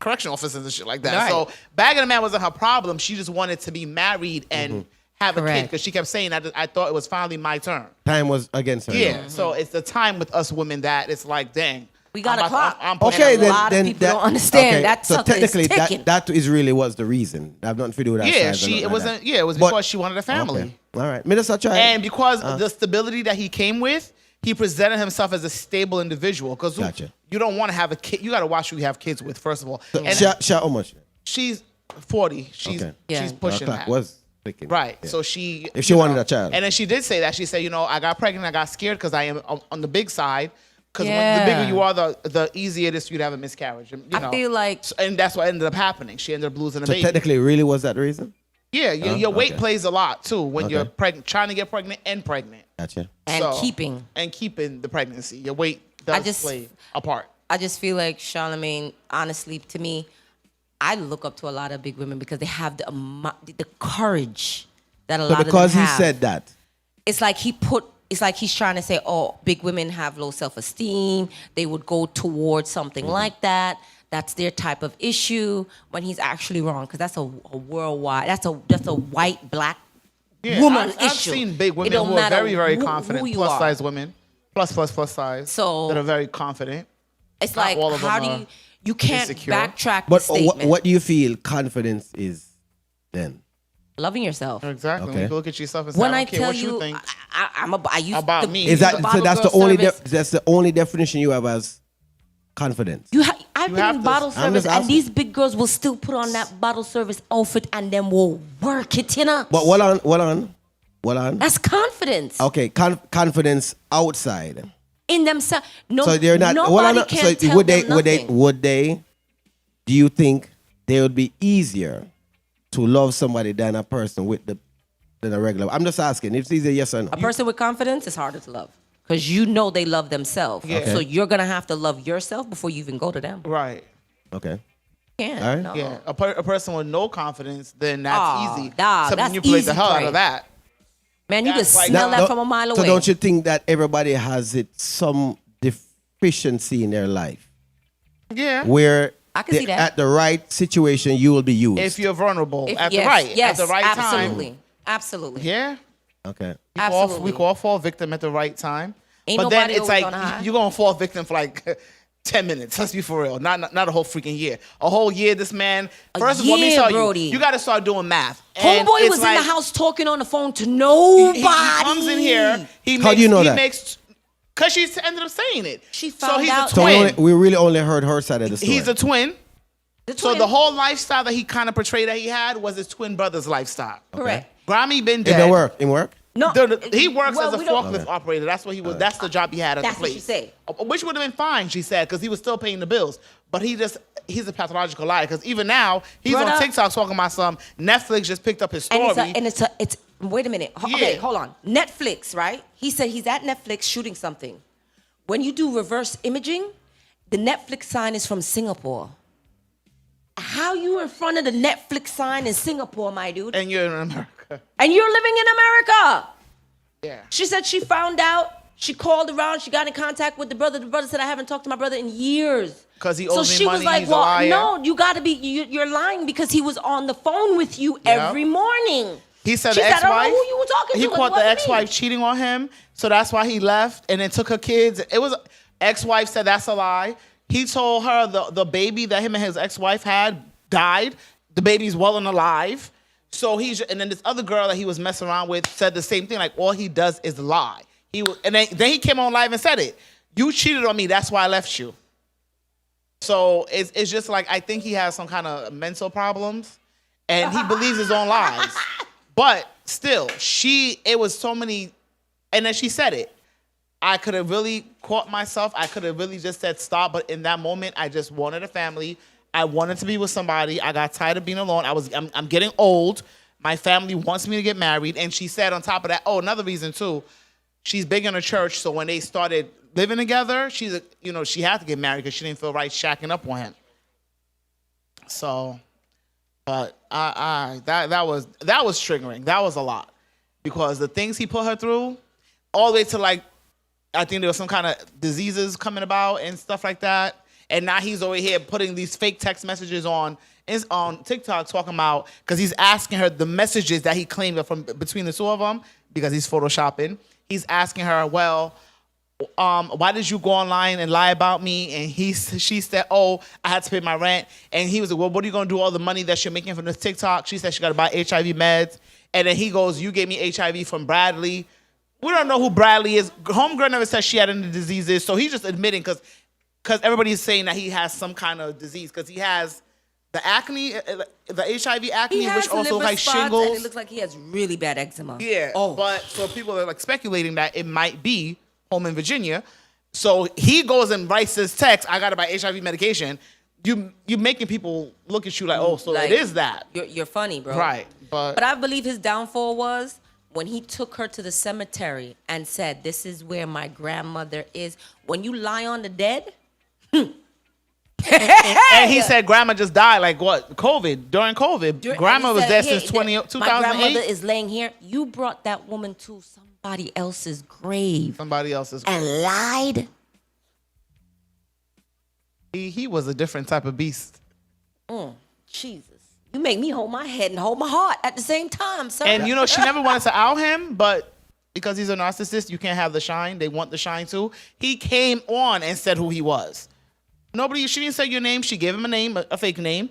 correctional officers and shit like that. Right. So bagging a man wasn't her problem. She just wanted to be married and have a kid Correct. because she kept saying that I thought it was finally my turn. Time was against her. Yeah. So it's the time with us women that it's like, dang. We got a clock. Okay, a lot of people don't understand that so sucker is technically ticking. that is really was the reason. I have nothing to do with that. Yeah, size or nothing it like wasn't. that. Yeah, it was But- because she wanted a family. Okay. All right. Me just a try. And because of the stability that he came with, he presented himself as a stable individual. Because Gotcha. you don't want to have a kid. You got to watch who you have kids with, first of all. So, And how much? she's 40. She's Okay. she's pushing Clock that. was ticking. Right. Yeah. So she. If she you wanted know, a child. And then she did say that. She said, I got pregnant. I got scared because I am on the big side. Because the Yeah. bigger you are, the easier it is for you to have a miscarriage. You know. I feel like And that's what ended up happening. She ended up losing a So baby. technically, really was that the reason? Yeah, your weight okay. plays a lot too when you're Okay. pregnant, trying to get pregnant and pregnant. Gotcha. and keeping. the pregnancy. Your weight does play a part. I just feel like Charlamagne, honestly, to me, I look up to a lot of big women because they have the courage that a So lot because of them he have. said that, It's like he's trying to say, oh, big women have low self-esteem. They would go towards something like that. That's their type of issue. When he's actually wrong, because that's a worldwide. That's a white, black woman I've issue. seen big It women don't who are matter very, very who confident, you plus are. size women, plus size, So- that are very confident. It's Not like, all of how them do are you can't insecure. backtrack the but statement. what do you feel confidence is then? Loving yourself. Exactly. Okay. When you look at yourself and say, When I I don't care tell what you you, think. I used About the, me. Is that the so? bottle That's the girl only service. that's the only definition you have as confidence. I've You been have in to- bottle I'm service, just and asking. these big girls will still put on that bottle service outfit and then will work it, you know? But hold on. That's confidence Okay, confidence outside. in themselves. No, So they're not. Nobody can tell would them nothing. would they? Do you think they would be easier to love somebody than a person than a regular? I'm just asking. If it's easier, yes or no. A person with confidence is harder to love because you know they love themselves. Yeah. Okay. So you're gonna have to love yourself before you even go to them. Right. Okay. Yeah, All right. no. Yeah. A person with no confidence, then that's Aw, easy. dog, to that's manipulate the easy hell out prey. of that. Man, you can That's like- smell Now, that from a mile away. So don't you think that everybody has some deficiency in their life Yeah. where I can see that. at the right situation you will be used? If you're vulnerable If- at yes, the right, yes, at the right absolutely, time. absolutely. Yeah. Okay. Absolutely. We could all fall victim at the right time. Ain't but then nobody it's always like on high. you're gonna fall victim for like 10 minutes. Let's be for real. Not a whole freaking year. A whole year. This man. First of all, let me year, tell Brody. you got to start doing math. And Homeboy it's was in like- the house talking on the phone to nobody. He comes in here. How do you know that? Because she ended up saying it. She so found he's out a So twin. we really only heard her side of the story. He's a twin. The So twin. the whole lifestyle that he kind of portrayed that he had was his twin brother's lifestyle. Correct. Grammy been It dead. don't work. It work. No, He works well, as a we don't- forklift operator. That's what he was. That's the job he had at That's the what place. she said. Which would have been fine, she said, because he was still paying the bills. But he's a pathological liar. Because even now he's on Brother. TikTok talking about some Netflix just picked up his story. It's wait a minute. Okay, Yeah. hold on. Netflix, right? He said he's at Netflix shooting something. When you do reverse imaging, the Netflix sign is from Singapore. How you in front of the Netflix sign in Singapore, my dude? And you're in America. And you're living in America. Yeah. She said she found out. She called around. She got in contact with the brother. The brother said, I haven't talked to my brother in years. 'Cause he so owes me she was money, like, he's a well, liar. no, you got to be, you're lying because he was on the phone with you every morning. He said She the said, I don't ex-wife. know who you were talking to. He It caught the wasn't me. ex-wife cheating on him, so that's why he left and then took her kids. It was ex-wife said that's a lie. He told her the baby that him and his ex-wife had died. The baby's well and alive. So and then this other girl that he was messing around with said the same thing. Like all he does is lie. And then he came on live and said it. You cheated on me. That's why I left you. So it's just like I think he has some kind of mental problems, and he believes his own lies. But still, it was so many, and then she said it. I could have really caught myself. I could have really just said stop. But in that moment, I just wanted a family. I wanted to be with somebody. I got tired of being alone. I'm getting old. My family wants me to get married. And she said on top of that, another reason too, she's big in the church. So when they started living together, she had to get married because she didn't feel right shacking up on him. So, but that was triggering. That was a lot because the things he put her through, all the way to like, I think there was some kind of diseases coming about and stuff like that. And now he's over here putting these fake text messages on TikTok talking about, because he's asking her the messages that he claimed are from between the two of them, because he's photoshopping. He's asking her, well, why did you go online and lie about me? And she said, oh, I had to pay my rent. And he was like, well, what are you going to do with all the money that you're making from this TikTok? She said she got to buy HIV meds. And then he goes, you gave me HIV from Bradley. We don't know who Bradley is. Homegirl never said she had any diseases. So he's just admitting, because everybody's saying that he has some kind of disease, because he has the acne, the HIV acne, which also like shingles. And it looks like he has really bad eczema. Yeah. Oh. But so people are like speculating that it might be home in Virginia. So he goes and writes this text, I got to buy HIV medication. You making people look at you like, oh, so like, it is that. You're funny, bro. Right. But I believe his downfall was when he took her to the cemetery and said, this is where my grandmother is. When you lie on the dead. And he said grandma just died, like what? During COVID. Grandma was there since 2008. My grandmother is laying here. You brought that woman to somebody else's grave. Somebody else's grave. And lied. He was a different type of beast. Jesus. You make me hold my head and hold my heart at the same time, sir. And she never wanted to out him, but because he's a narcissist, you can't have the shine. They want the shine too. He came on and said who he was. She didn't say your name. She gave him a name, a fake name.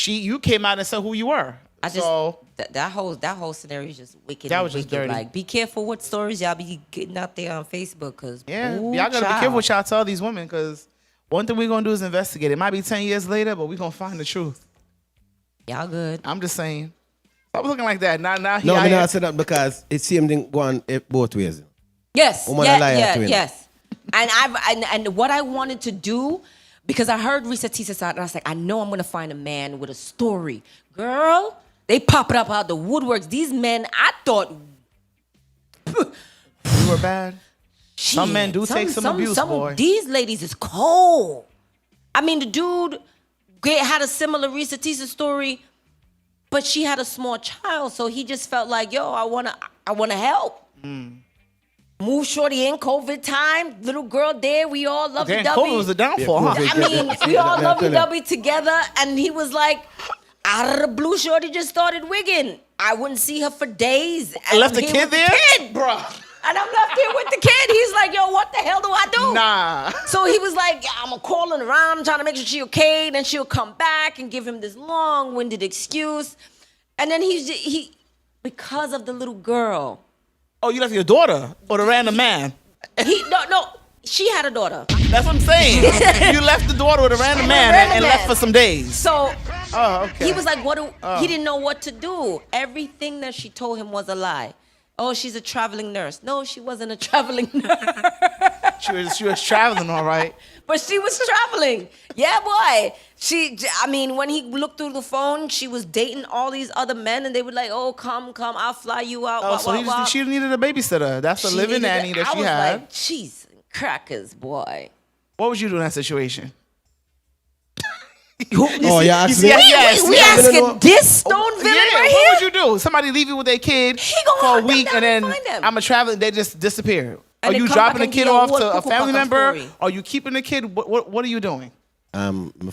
You came out and said who you were. That whole scenario is just wicked. That was just dirty. Like, be careful what stories y'all be getting out there on Facebook, cause y'all gotta be careful what y'all tell these women, cause one thing we're gonna do is investigate. It might be 10 years later, but we're gonna find the truth. Y'all good. I'm just saying. Stop looking like that. Now no, I not said that because it seemed to go on both ways. Yes. Yes. And what I wanted to do, because I heard Risa Tisa and I was like, I know I'm gonna find a man with a story. Girl, they pop it up out the woodworks. These men, I thought you were bad. Some men do take some abuse, boy. These ladies is cold. I mean, the dude had a similar Risa Tisa story, but she had a small child, so he just felt like, yo, I wanna help. Move shorty in COVID time, little girl there, we all lovey-dovey. COVID was a downfall, huh? I mean, we all lovey-dovey together, and he was like, out of the blue, shorty just started wigging. I wouldn't see her for days. I left the kid there? Bruh. And I'm left here with the kid. He's like, yo, what the hell do I do? Nah. So he was like, yeah, I'm calling around, trying to make sure she's okay. Then she'll come back and give him this long-winded excuse. And then he because of the little girl. Oh, you left your daughter or the random man? No, she had a daughter. That's what I'm saying. You left the daughter with a random man and left for some days. So okay. He was like, he didn't know what to do. Everything that she told him was a lie. Oh, she's a traveling nurse. No, she wasn't a traveling nurse. She was traveling, all right. But she was traveling. Yeah, boy. When he looked through the phone, she was dating all these other men, and they were like, oh, come, I'll fly you out. Oh, she needed a babysitter. That's a living nanny that she had. I was like, jeez, crackers, boy. What would you do in that situation? You asked me? We asking this stone villain right here? What would you do? Somebody leave you with their kid for a week, and then I'm a traveler. They just disappear. Are you dropping the kid off to a family member? Are you keeping the kid? What are you doing?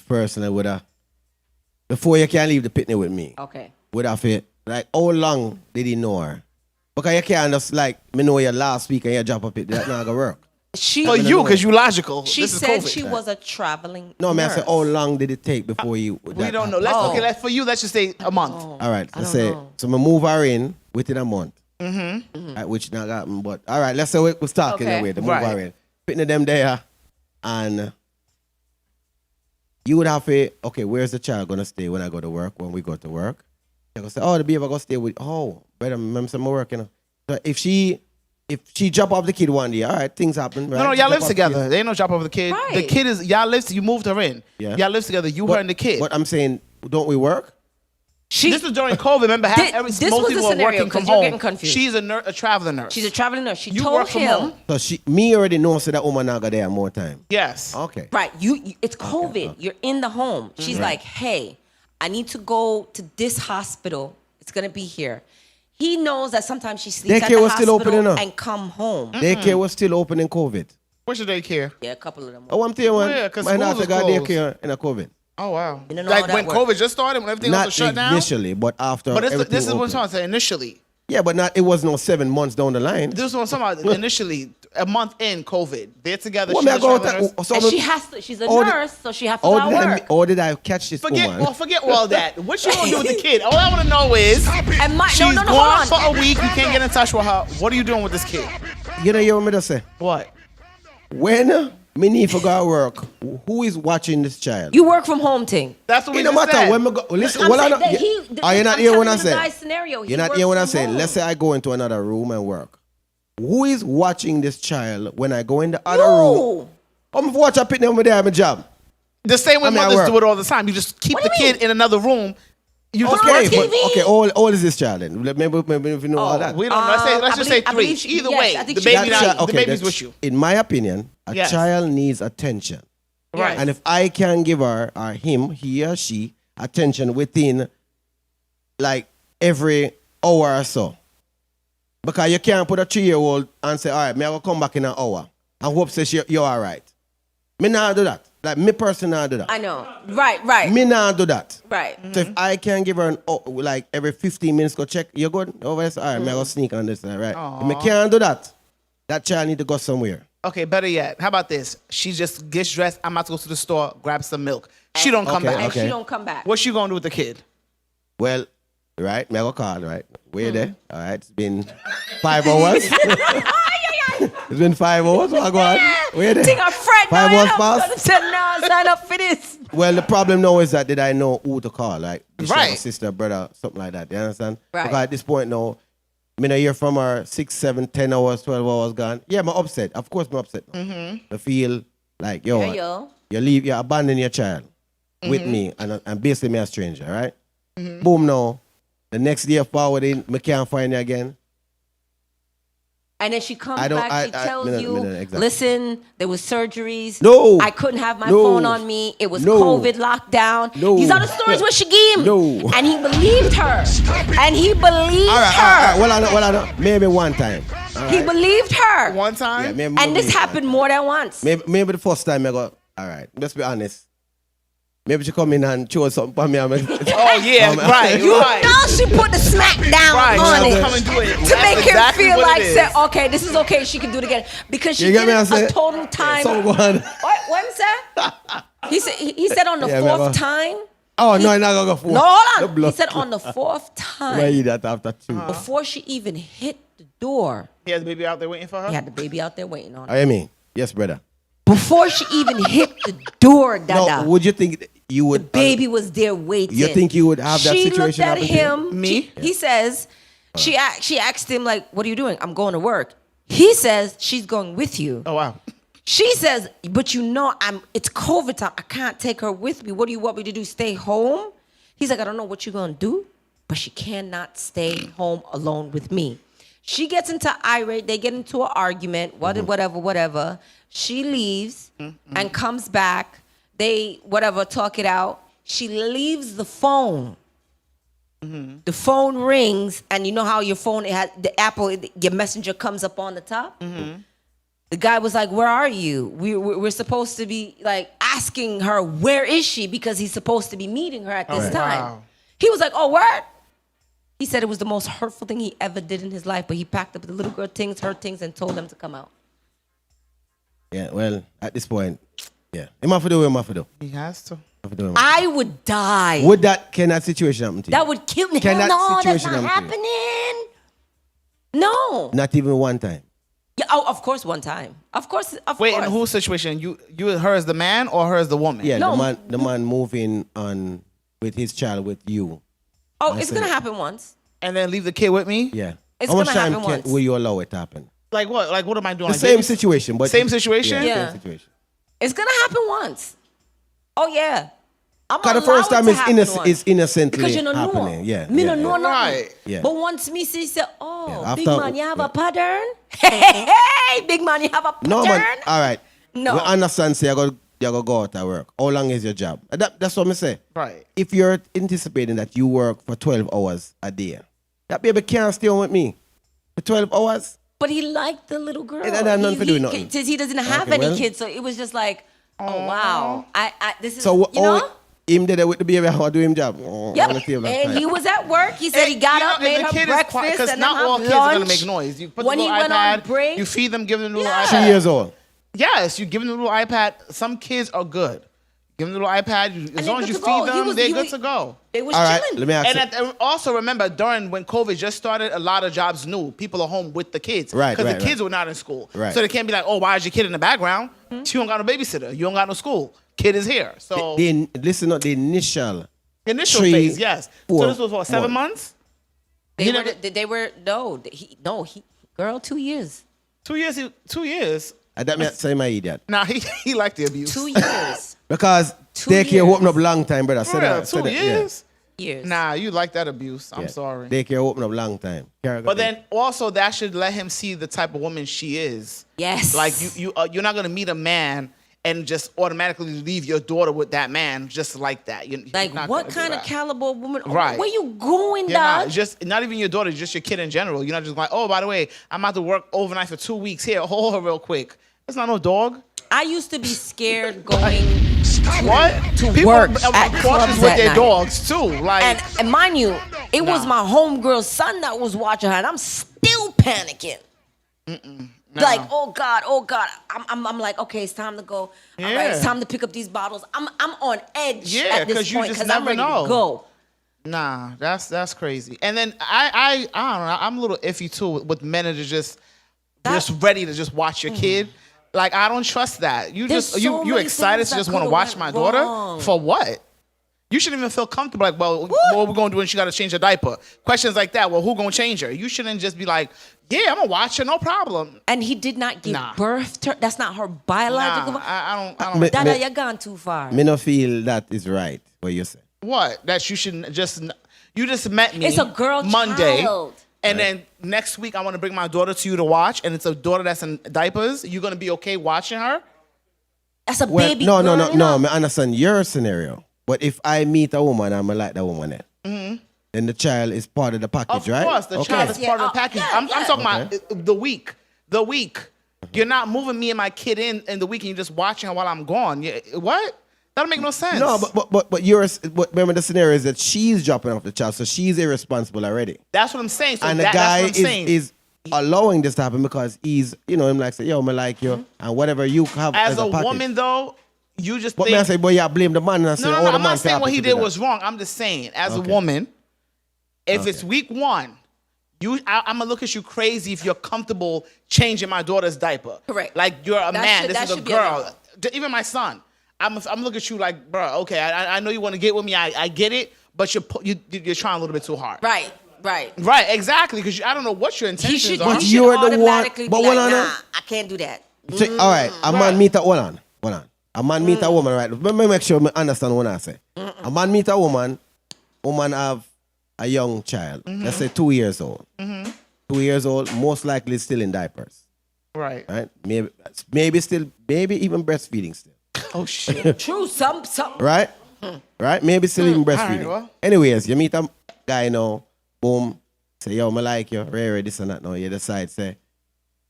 First, I would have, before you can leave the picnic with me. Okay. Would have it like how long did he know her? Because you can't just like me know you last week and you drop a picnic. That's not gonna work. Because you logical. She said she was a traveling No, man, nurse. I said, how long did it take before you... We don't know. For you, let's just say a month. All right, let's say... So I move her in within a month. Which not happened, but... All right, let's say we was talking anyway, to move her in. Putting them there, and... You would have to... Okay, where's the child going to stay when I go to work, when we go to work? You're going to say, oh, the baby going to stay with... Oh, better remember some more work, you know. So if she drop off the kid one day, all right, things happen. Right? No, y'all live together. They ain't no drop off the kid. Right. The kid is, you moved her in. Yeah. Y'all live together, her and the kid. But I'm saying, don't we work? This was during COVID. Remember, most people were working from home. Getting confused. She's a traveling nurse. She's a traveling nurse. She you told work from him. Home? So me already know so that woman not got there more time. Yes. Okay. Right. It's COVID. Okay. You're in the home. She's like, hey, I need to go to this hospital. It's gonna be here. He knows that sometimes she sleeps at the hospital and come home. Daycare was still open in COVID. What's your daycare? Yeah, a couple of them. Oh, I'm telling you one. Yeah, 'cause my schools daughter is got closed. daycare in a COVID. Oh, wow. You don't know Like how when that COVID works. just started, when everything else Not was shut down? initially, but after But everything this is what I'm opened. talking about, initially. Yeah, but not. It was no 7 months down the line. This is what I'm talking about. Initially, a month in COVID. They're together. Well, she's me I a go travel out nurse. so And me- she has to. She's a Oh, nurse, so she has to go to work. or did I catch this woman? Forget all that. What you gonna do with the kid? All I want to know is And my, she's no, hold gone on. for a week. You can't get in touch with her. What are you doing with this kid? You know, you want me to say? What? When me need to go to work, who is watching this child? You work from home, thing. That's what we It don't just matter said. when me go. Listen, I'm well, I saying know. that he- Are you not I'm here when I telling you the say? guy's scenario. He You're not works here when I from say. home. Let's say I go into another room and work. Who is watching this child when I go in the other You. room? I'm watch a picnic over there. I'm a job. The same way I mean, I mothers work. do it all the time. You just keep What the do you kid in another room. You just Okay, work TV. but, okay. All is this child then? Maybe if you know all that. We don't know. Let's I just say believe- I 3. believe she- Either yes, way, I think the she- baby, That not, child- the baby's that's- with you. In my opinion, a Yes. child needs attention. Right. And if I can give her or him, he or she, attention within like every hour or so. Because you can't put a 3-year-old and say, all right, me I will come back in an hour and hope say you're all right. Me not do that. Like me personally not do that. I know. Right. Me not do that. Right. So if I can give her an like every 15 minutes go check, you're good? Over there, so, all right, me I go sneak on this, all right? If me can't do that, that child need to go somewhere. Okay, better yet. How about this? She just gets dressed. I'm about to go to the store, grab some milk. She don't come Okay, back. And okay. she don't come back. What's she gonna do with the kid? Well, right, me I go call, right? Where there? All right, it's been 5 hours. It's been 5 hours. So I go on. Where there? Think I'm friend 5 now, hours I'm past. gonna say, no, sign up for this. Well, the problem now is that did I know who to call, like Right. sister, brother, something like that. You understand? Right. Because at this point now, me not hear from her 6, 7, 10 hours, 12 hours gone. Yeah, I'm upset. Of course, I'm upset. I feel like Yo. you abandon your child with me, and basically me a stranger, right? Boom, now the next day forward in, me can't find you again. And then she comes I don't- back, she tells you, exactly. listen, there was surgeries. No. I couldn't have my No. phone on me. It was No. COVID lockdown. No. These are the stories what she gave him. No. And he believed her. And he believed All right, her. well, I know. Maybe one time. All He right? believed her. One time? Yeah, maybe And this one. happened more than once. Maybe the first time I go, all right, let's be honest. Maybe she come in and chose something for me. Oh yeah, right. You right. know she put the smack down Right, on she'll it. come and do it. To That's make exactly him feel what like, it is. say, okay, this is okay. She can do it again because she You get did me? I it say- a total time. So go on. What him say? He said on the Yeah, fourth remember? time. Oh, no, I'm not going to go for No, The hold on. blood. He said on the fourth Why time eat that after 2? before she even hit the door. He has the baby out there waiting for her. He had the baby out there waiting on her. I mean, yes, brother. Before she even hit the door, Dada. No, would you think you would? Baby was there waiting. You think you would have that she situation looked at happen to you? him. Me? He says, she asked him like, "What are you doing?" "I'm going to work." He says, "She's going with you." Oh wow. She says, "But you know, it's COVID time. I can't take her with me. What do you want me to do? Stay home?" He's like, "I don't know what you're gonna do, but she cannot stay home alone with me." She gets into irate. They get into an argument. Whatever. She leaves and comes back. They talk it out. She leaves the phone. The phone rings, and you know how your phone it has the Apple, your messenger comes up on the top. The guy was like, "Where are you? We're supposed to be like asking her where is she because he's supposed to be meeting her at this time." Wow. He was like, "Oh, word." He said it was the most hurtful thing he ever did in his life, but he packed up the little girl things, her things, and told them to come out. Yeah, well, at this point, yeah. Him have to do what him have to do. He has to. Have to do what him have I would die. to do. Can that situation happen to you? That would kill me. Can Hell that no, that's situation not happen to happening. No. Not even one time. Yeah, oh, of course, one time. Of course. Wait, course. in whose situation? You her as the man or her as the woman? Yeah, No. the man moving on with his child with you. Oh, it's gonna happen once. And then leave the kid with me? Yeah. It's How much gonna time happen once. will you allow it to happen? Like what? Like what am I doing? The Like same babies- situation, but Same situation? Yeah. Same situation. It's gonna happen once. Oh yeah. I'm Because the allow first it time to is happen once. is innocently Because you don't know. happening. Yeah. Me yeah, don't know yeah. nothing. Right. Yeah. But once me see say, oh, Yeah, big after- man, you have yeah. a pattern. Hey, big man, you have a pattern. No, man. All right. No. We understand, say, you're gonna go out to work. How long is your job? That's what I say. Right. If you're anticipating that you work for 12 hours a day, that baby can't stay home with me for 12 hours. But he liked the little girl. It had nothing to do with nothing. Since he doesn't have any kids, so it was just like, oh wow. This is, so, you know? Him did it with the baby, how do him job? Yep. And he was at work. He said he got up, made her breakfast, because and not all kids are gonna make noise. You put when the he little went iPad, on break, you feed them, give them the little iPad. 3 years old. Yes, you give them the little iPad. Some kids are good. Give them the little iPad. As long as you feed them, they're good to go. They was all right, chilling. let me ask And also remember, when COVID just started, a lot of jobs knew people are home with the kids. Right, because right, the kids were not in school. Right. So they can't be like, oh, why is your kid in the background? You don't got no babysitter. You don't got no school. Kid is here. So listen to the initial phase, yes. So this was what, 7 months? Girl, 2 years. 2 years. 2 years. That means say my idiot. Nah, he liked the abuse. 2 years. Because daycare open up long time, brother. For real, 2 years? Years. Nah, you like that abuse. I'm sorry. Daycare open up long time. But then also that should let him see the type of woman she is. Yes. Like you're not gonna meet a man and just automatically leave your daughter with that man just like that. Like what kind of caliber woman? Right. Where you going, Nah, dog? just not even your daughter, just your kid in general. You're not just like, oh, by the way, I'm about to work overnight for 2 weeks. Here, hold her real quick. That's not no dog. I used to be scared going to People work are at cautious clubs with at their night. dogs too. Like, and mind you, it was my homegirl's son that was watching her, and I'm still panicking. Like, oh God. I'm like, okay, it's time to go. Yeah. All right, it's time to pick up these bottles. I'm on edge Yeah, at this 'cause you point just because I'm never ready know. to go. nah, that's crazy. And then I don't know. I'm a little iffy too with men that are just ready to just watch your kid. Like, I don't trust that. You There's just so you many excited things to that just want to could've watch went my daughter wrong. for what? You shouldn't even feel comfortable. Like, well, what we gonna do when she got to change her diaper? Questions like that. Well, who gonna change her? You shouldn't just be like, yeah, I'm gonna watch her, no problem. And he did not give birth to her. That's not her biological. Nah, I don't. Dada, you're gone too far. Me no feel that is right, what you say. What? That you shouldn't just. You just met me. It's a girl Monday. child. And then next week, I want to bring my daughter to you to watch, and it's a daughter that's in diapers. You're gonna be okay watching her? That's a Well, baby no, girl. I understand your scenario. But if I meet a woman and I like that woman then the child is part of the package, right? Of course, the child is part of the package. I'm talking about the week. The week. You're not moving me and my kid in the week and you're just watching her while I'm gone. What? That don't make no sense. No, but yours. But remember, the scenario is that she's dropping off the child, so she's irresponsible already. That's what I'm saying. So And the that's guy what I'm saying. is allowing this to happen because he's, him like say, yo, me like you, and whatever you have as a package. woman, though, you just But think. me I say, boy, you blame the man and I say, No, the I'm man not saying what he happy to did do that. was wrong. I'm just saying, as a woman, if it's week one, I'm gonna look at you crazy if you're comfortable changing my daughter's diaper. Correct. Like you're a man. that This is a should be girl. Even my son. I'm looking at you like, bro. Okay, I know you want to get with me. I get it, but you're trying a little bit too hard. Right. Right. Exactly. Because I don't know what your He intentions should, are. he You're should the one- automatically but be hold like, on, nah, I can't do that. So, all right, a man meet a hold on. A man meet a woman, right? Let me make sure I understand what I say. A man meet a woman have a young child. Let's say 2 years old. 2 years old, most likely still in diapers. Right. Right? Maybe even breastfeeding still. Oh shit. True. Some. Right? Right? Maybe still even breastfeeding. well. Anyways, you meet a guy now, boom, say, yo, I like you, rare, this and that. Now you decide, say,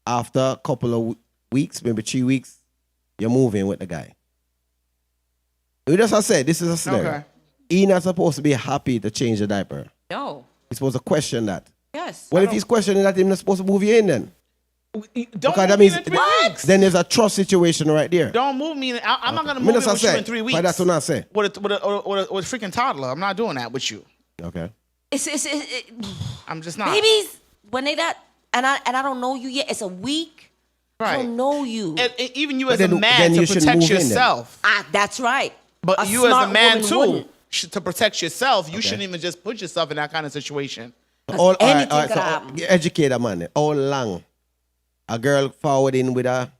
after a couple of weeks, maybe 3 weeks, you're moving with the guy. You just said, this is a scenario. Okay. He's not supposed to be happy to change the diaper. No. He's supposed to question that. Yes. Well, if he's questioning that, he's not supposed to move you in then. Don't Because move that me means in 3 weeks. then there's a trust situation right there. Don't move me. I'm not gonna Me move just in with you say, in 3 weeks. but that's what I say. With a freaking toddler. I'm not doing that with you. Okay. I'm just not. Babies, when they that, and I don't know you yet. It's a week. I Right. don't know you. And even you But as a then man you to should protect move in then. yourself. That's right. But A you as a smart man woman too, wouldn't. to protect yourself, you shouldn't even just put yourself in that kind of situation. All anything right, could so happen. educate a man. How long a girl forward in with a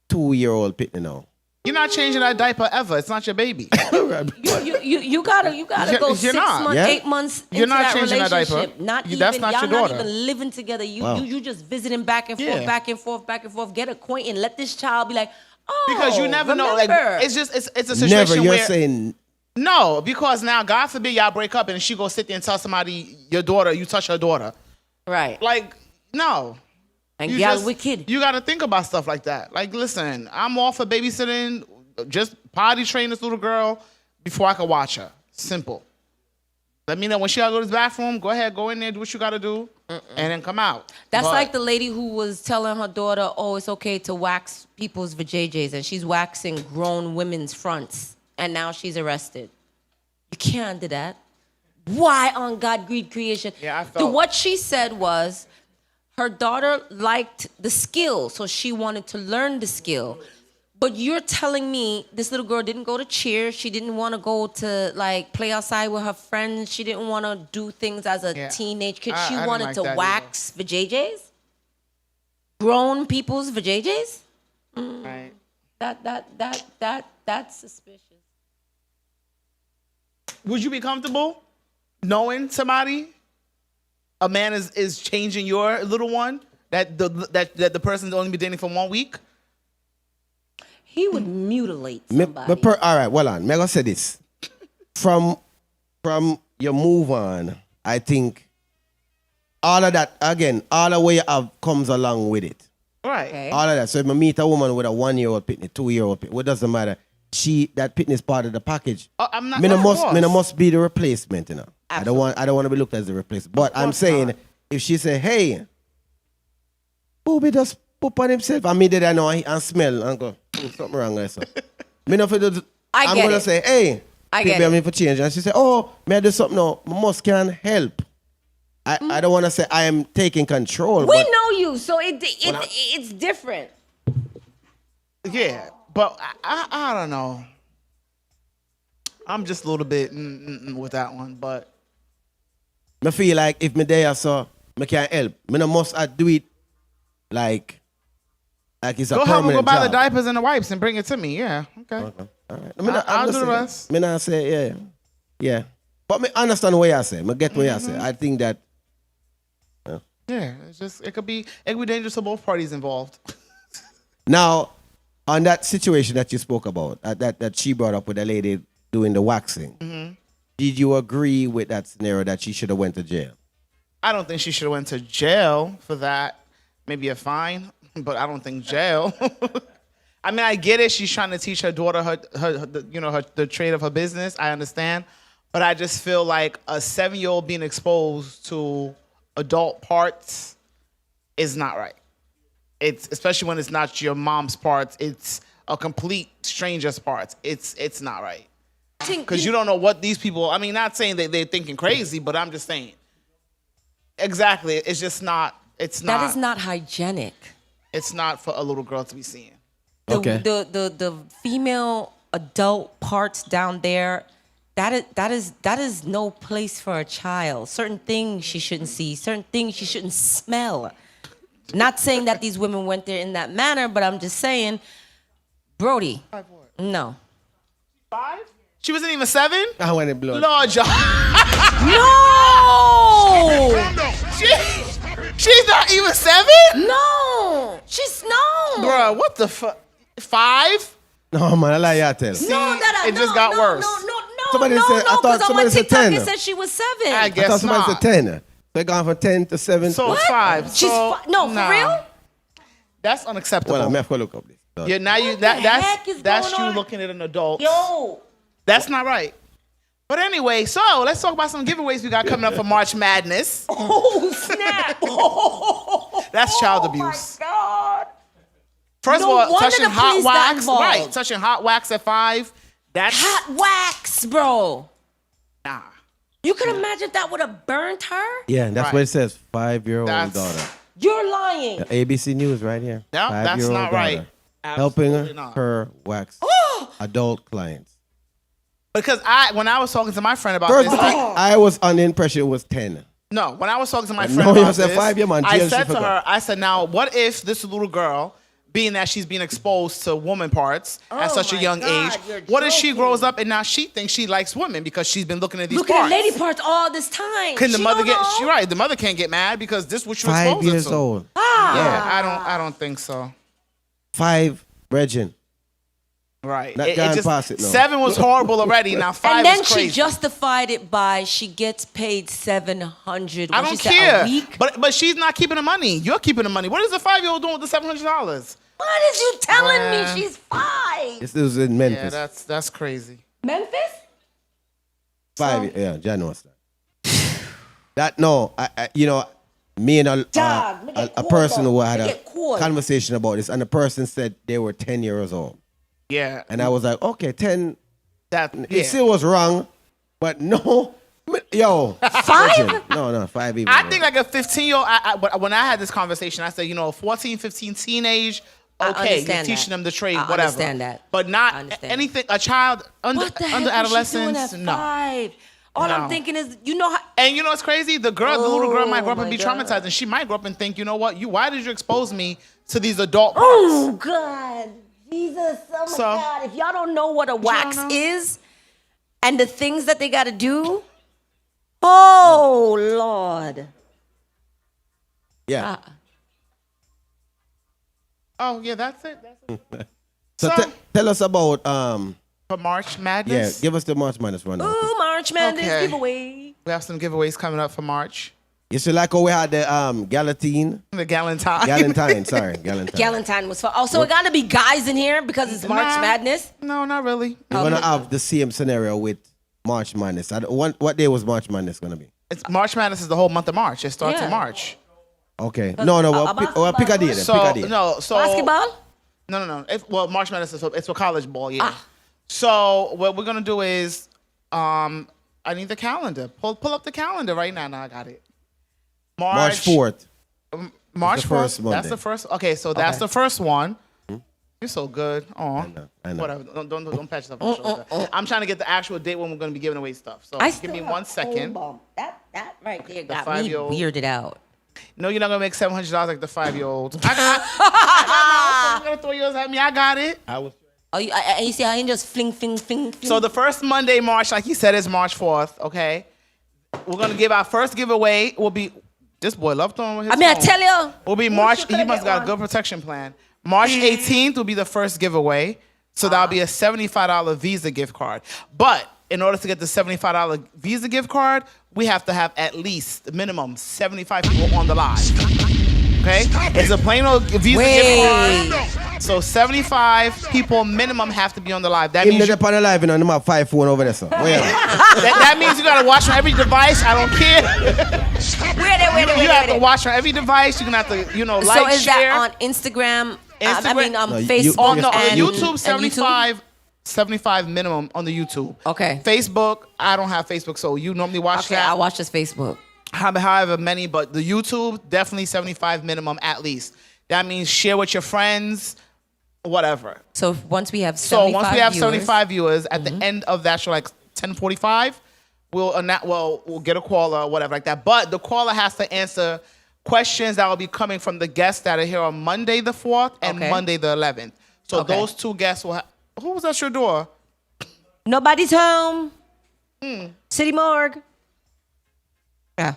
2-year-old pitney now? You're not changing that diaper ever. It's not your baby. You gotta go You're 6 not. months, Yeah? 8 months You're into not that changing that relationship. diaper. Not even That's not y'all your not daughter. even living together. Wow. You just visiting back and forth, Yeah. back and forth, back and forth. Get acquainted. Let this child be like, oh, Because you never know. Like remember. it's a situation Never. You're where saying no, because now God forbid y'all break up and she go sit there and tell somebody your daughter you touch her daughter. right. Like no. And y'all wicked. You got to think about stuff like that. Like, listen, I'm all for babysitting. Just potty train this little girl before I can watch her. Simple. Let me know when she got to go to the bathroom. Go ahead, go in there, do what you got to do, and then come out. That's like the lady who was telling her daughter, oh, it's okay to wax people's vajayjays, and she's waxing grown women's fronts, and now she's arrested. You can't do that. Why on God, greed, creation? Yeah, I felt... What she said was her daughter liked the skill, so she wanted to learn the skill. But you're telling me this little girl didn't go to cheer. She didn't want to go to, like, play outside with her friends. She didn't want to do things as a teenage kid. She wanted to wax vajayjays? Grown people's vajayjays? Right. That's suspicious. Would you be comfortable knowing somebody, a man is changing your little one, that the person's only been dating for 1 week? He would mutilate somebody. All right, well on. I'm going to say this. From your move on, I think all of that, again, all the way you have comes along with it. Right. Okay. All of that. So if I meet a woman with a 1-year-old pitney, 2-year-old pitney, what doesn't matter. That pitney is part of the package. I'm not. Me must be the replacement, you know. Absolutely. I don't want to be looked at as a replacement. But I'm saying, if she say, hey, Booby just poop on himself, and me did I know and smell and go, something wrong there, so. I'm going to say, hey, baby, I'm in for change. And she say, oh, may I do something now? I must can help. I don't want to say I am taking control. We know you, so it's different. Yeah, but I don't know. I'm just a little bit with that one, but I feel like if me there, so I can help. I must do it like it's a permanent job. Go buy the diapers and the wipes and bring it to me. Yeah, okay. All right. I'll do the rest. Me not say yeah. But me understand what you say. Me get what you say. I think that. Yeah, it could be dangerous for both parties involved. Now, on that situation that you spoke about, that she brought up with the lady doing the waxing, did you agree with that scenario that she should have went to jail? I don't think she should have went to jail for that. Maybe a fine, but I don't think jail. I mean, I get it. She's trying to teach her daughter the trade of her business. I understand, but I just feel like a 7-year-old being exposed to adult parts is not right. It's especially when it's not your mom's parts. It's a complete stranger's parts. It's not right. Because you don't know what these people. I mean, not saying that they're thinking crazy, but I'm just saying. Exactly. It's just not. It's not. That is not hygienic. It's not for a little girl to be seeing. The female adult parts down there. That is no place for a child. Certain things she shouldn't see. Certain things she shouldn't smell. Not saying that these women went there in that manner, but I'm just saying, Brody, no. 5? She wasn't even 7? I went in blood. Lord, John. No! She's not even 7? No! She's no! Bruh, what the fuck? 5? No, man, I lie you tell. It just got worse. Somebody said, I thought somebody said 10. It said she was 7. I guess I thought somebody not. said 10. They gone from 10 to 7. So it's 5. She's no, for real? That's unacceptable. Well, I'm have to look up this. Yeah, now that's you looking at an adult. Yo. That's not right. But anyway, so let's talk about some giveaways we got coming up for March Madness. Oh, snap. That's child abuse. Oh, my God. First of all, touching hot wax. Right, touching hot wax at 5. That's hot wax, bro. Nah. You can imagine if that would have burnt her? Yeah, that's what it says. 5-year-old daughter. You're lying. ABC News right here. No, that's not right. Helping her wax adult clients. Because when I was talking to my friend about this, I was under the impression it was 10. No, when I was talking to my friend about this, 5 year man. I said to her, I said, now, what if this little girl, being that she's being exposed to woman parts at such a young age, what if she grows up and now she thinks she likes women because she's been looking at these parts? Looking at lady parts all this time. Can the mother get? She's right. The mother can't get mad because this is what you're exposed to. 5 years old. Yeah, I don't think so. 5, Regin. Right. Not gone past it, no. 7 was horrible already. Now 5 And then is crazy. she justified it by she gets paid $700. I don't she care. A week? But she's not keeping the money. You're keeping the money. What is a 5-year-old doing with the $700? What is you telling me? She's 5. This is in Memphis. Yeah, that's crazy. Memphis? 5, yeah, John knows that. That, no, you know, me and a person who had a conversation about this, and the person said they were 10 years old. Yeah. And I was like, okay, 10. That It still was wrong, but no. Yo. 5? No, 5 even. I think like a 15-year-old, when I had this conversation, I said, you know, 14, 15, teenage, okay, you're teaching them the trade, whatever. I understand that. But not anything, a child under adolescence, no. 5? All I'm thinking is, you know how... And you know what's crazy? The little girl might grow up and be traumatized, and she might grow up and think, you know what? Why did you expose me to these adult parts? Oh, God. Jesus. Oh, my God. If y'all don't know what a wax is and the things that they got to do, oh, Lord. Yeah. Oh, yeah, that's it. So tell us about... for March Madness? Yeah, give us the March Madness rundown. Ooh, March Madness giveaway. We have some giveaways coming up for March. You see, like how we had the Galatine. The Galentine. Galentine was fun. Oh, so it got to be guys in here because it's March Madness? No, not really. We're going to have the same scenario with March Madness. What day was March Madness going to be? It's March Madness is the whole month of March. It starts in March. Okay. No, we'll pick a day then. Basketball? No. March Madness it's for college ball, yeah. So what we're gonna do is, I need the calendar. Pull up the calendar right now. Now I got it. March 4th. March 4th. Monday. That's the first. Okay, so that's the first one. You're so good. Oh, I know. Whatever. Don't patch yourself on the shoulder. I'm trying to get the actual date when we're gonna be giving away stuff. So give me 1 second. That right there got me 5-year-old. weirded out. No, you're not gonna make $700 like the 5-year-old. I'm gonna throw yours at me. I got it. Oh, you see how he just fling. So the first Monday, March, like he said, is March 4th, okay? We're going to give our first giveaway. Will be, this boy love throwing his phone. I tell you. Will be March, he must got a good protection plan. March 18th will be the first giveaway. So that'll be a $75 Visa gift card. But in order to get the $75 Visa gift card, we have to have at least, minimum, 75 people on the live. Okay? It's a plain old Visa gift card. So 75 people minimum have to be on the live. That means on the live and on my 5 phone over there, so. that means you gotta watch on every device. I don't care. Wait. You have to watch on every device. You're gonna have to, like, so is share. that on Instagram? No, Facebook. On and YouTube, and 75 minimum on the YouTube. Okay. Facebook, I don't have Facebook, so you normally watch that. I watch this Facebook. However many, but the YouTube, definitely 75 minimum at least. That means share with your friends, whatever. So once we have 75 viewers, at the end of that show, like 10:45, we'll get a caller or whatever like that. But the caller has to answer questions that will be coming from the guests that are here on Monday the 4th and Monday the 11th. So those two guests will have... Who was at your door? Nobody's home. City morgue. Yeah.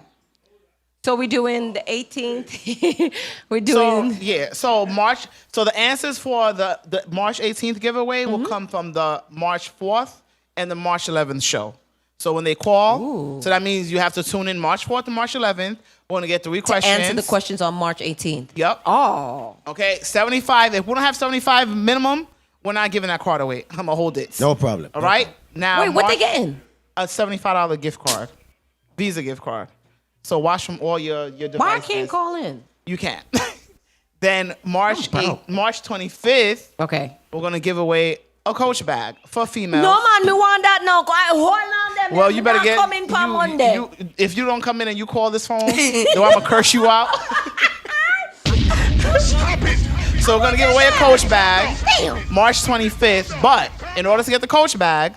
So we're doing the 18th. We're doing... So the answers for the March 18th giveaway will come from the March 4th and the March 11th show. So when they call, so that means you have to tune in March 4th and March 11th. We're going to get 3 questions. Answer the questions on March 18th. Yep. Oh. Okay, 75. If we don't have 75 minimum, we're not giving that card away. I'm going to hold it. No problem. All right? Now, wait, what they getting? A $75 gift card. Visa gift card. So watch from all your devices. Why I can't call in? You can't. Then March 25th, we're going to give away a Coach bag for females. No, man, me want that now. Hold on them. Well, you better get... come in for Monday. If you don't come in and you call this phone, then I'm going to curse you out. So we're going to give away a Coach bag March 25th. But in order to get the Coach bag,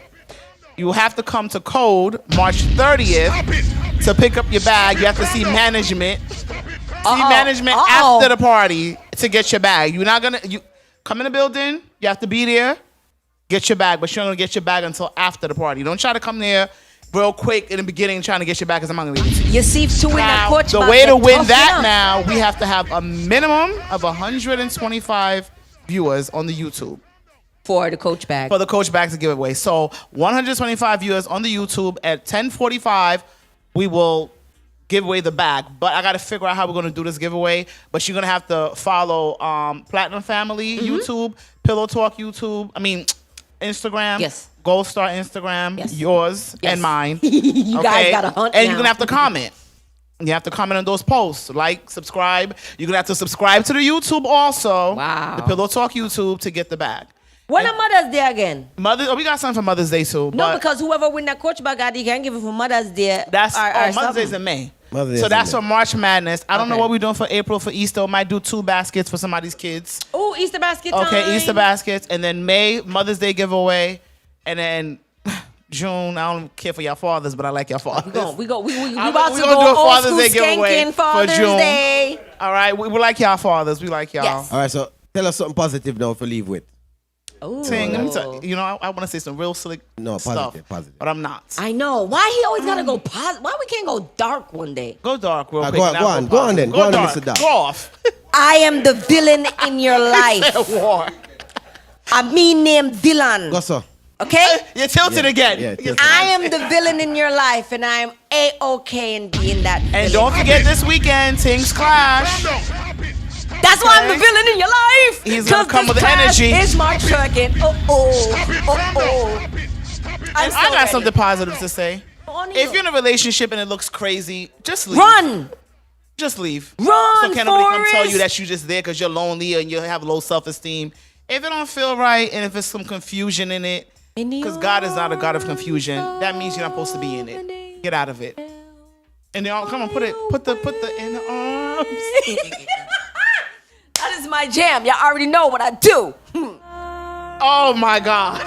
you have to come to Code March 30th to pick up your bag. You have to see management. Management after the party to get your bag. You're not going to... You come in the building. You have to be there. Get your bag. But you're not going to get your bag until after the party. Don't try to come there real quick in the beginning trying to get your bag because I'm not going to give it to you. You see, to win a Coach the way to win that now, we have to have a minimum of 125 viewers on the YouTube. For the coach bag. For the coach bag to give away. So 125 viewers on the YouTube at 10:45, we will give away the bag. But I got to figure out how we're going to do this giveaway. But you're going to have to follow Platinum Family YouTube, Pillow Talk YouTube, Instagram. Yes. Gold Star Instagram, Yes. yours Yes. and mine. You guys got to hunt And now. you're going to have to comment. You have to comment on those posts. Like, subscribe. You're going to have to subscribe to the YouTube also. Wow. The Pillow Talk YouTube to get the bag. When are Mother's Day again? We got something for Mother's Day too. No, but because whoever win that coach bag, you can give it for Mother's Day. that's or Mother's Day's something. in May. Mother's Day So is that's in for March Madness. I don't know Okay. what we're doing for April for Easter. We might do 2 baskets for somebody's kids. Oh, Easter basket time. Okay, Easter baskets, and then May Mother's Day giveaway, and then June. I don't care for y'all fathers, but I like y'all fathers. We about to we go gonna do a old Father's school Day giveaway skanking for Father's June. Day. All right, we like y'all fathers. We like y'all. Yes. All right, so tell us something positive now to leave with. Ooh. Ting, let me tell you, I want to say some real slick stuff, positive. but I'm not. I know. Why he always gotta go positive? Why we can't go dark one day? Go dark real quick. Go and I'll on, go on then. positive. Go on, dark. Mr. Dark. Go off. I am the villain in your life. War. I'm me named Dylan. Go, sir. Okay? You're tilted again. Yeah, tilted. I am the villain in your life, and I am A-OK in being that And villain. don't forget this weekend, Things Clash. That's why I'm the villain in your life. He's gonna 'Cause come this with the class energy. is March 2nd. I'm so I got ready. something positive to say. On If you. you're in a relationship and it looks crazy, just leave. Run. Just leave. Run, So can't nobody come tell Forrest. you that you're just there because you're lonely and you have low self-esteem. If it don't feel right and if there's some confusion in it, because God is not a God of confusion, that means you're not supposed to be in it. Get out of it. And then come on, put the in the arms. That is my jam. Y'all already know what I do. Oh my God.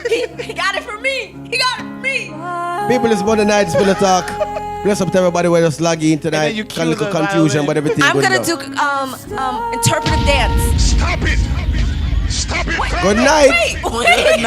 He got it for me. He got it for me. People, it's Monday night, it's Pillow Talk. Bless up to everybody where just log in tonight. then you cue Got a little the confusion, violin. but everything I'm good gonna now. do interpretive dance. Stop it! Stop it! Wait, Good night. Wait.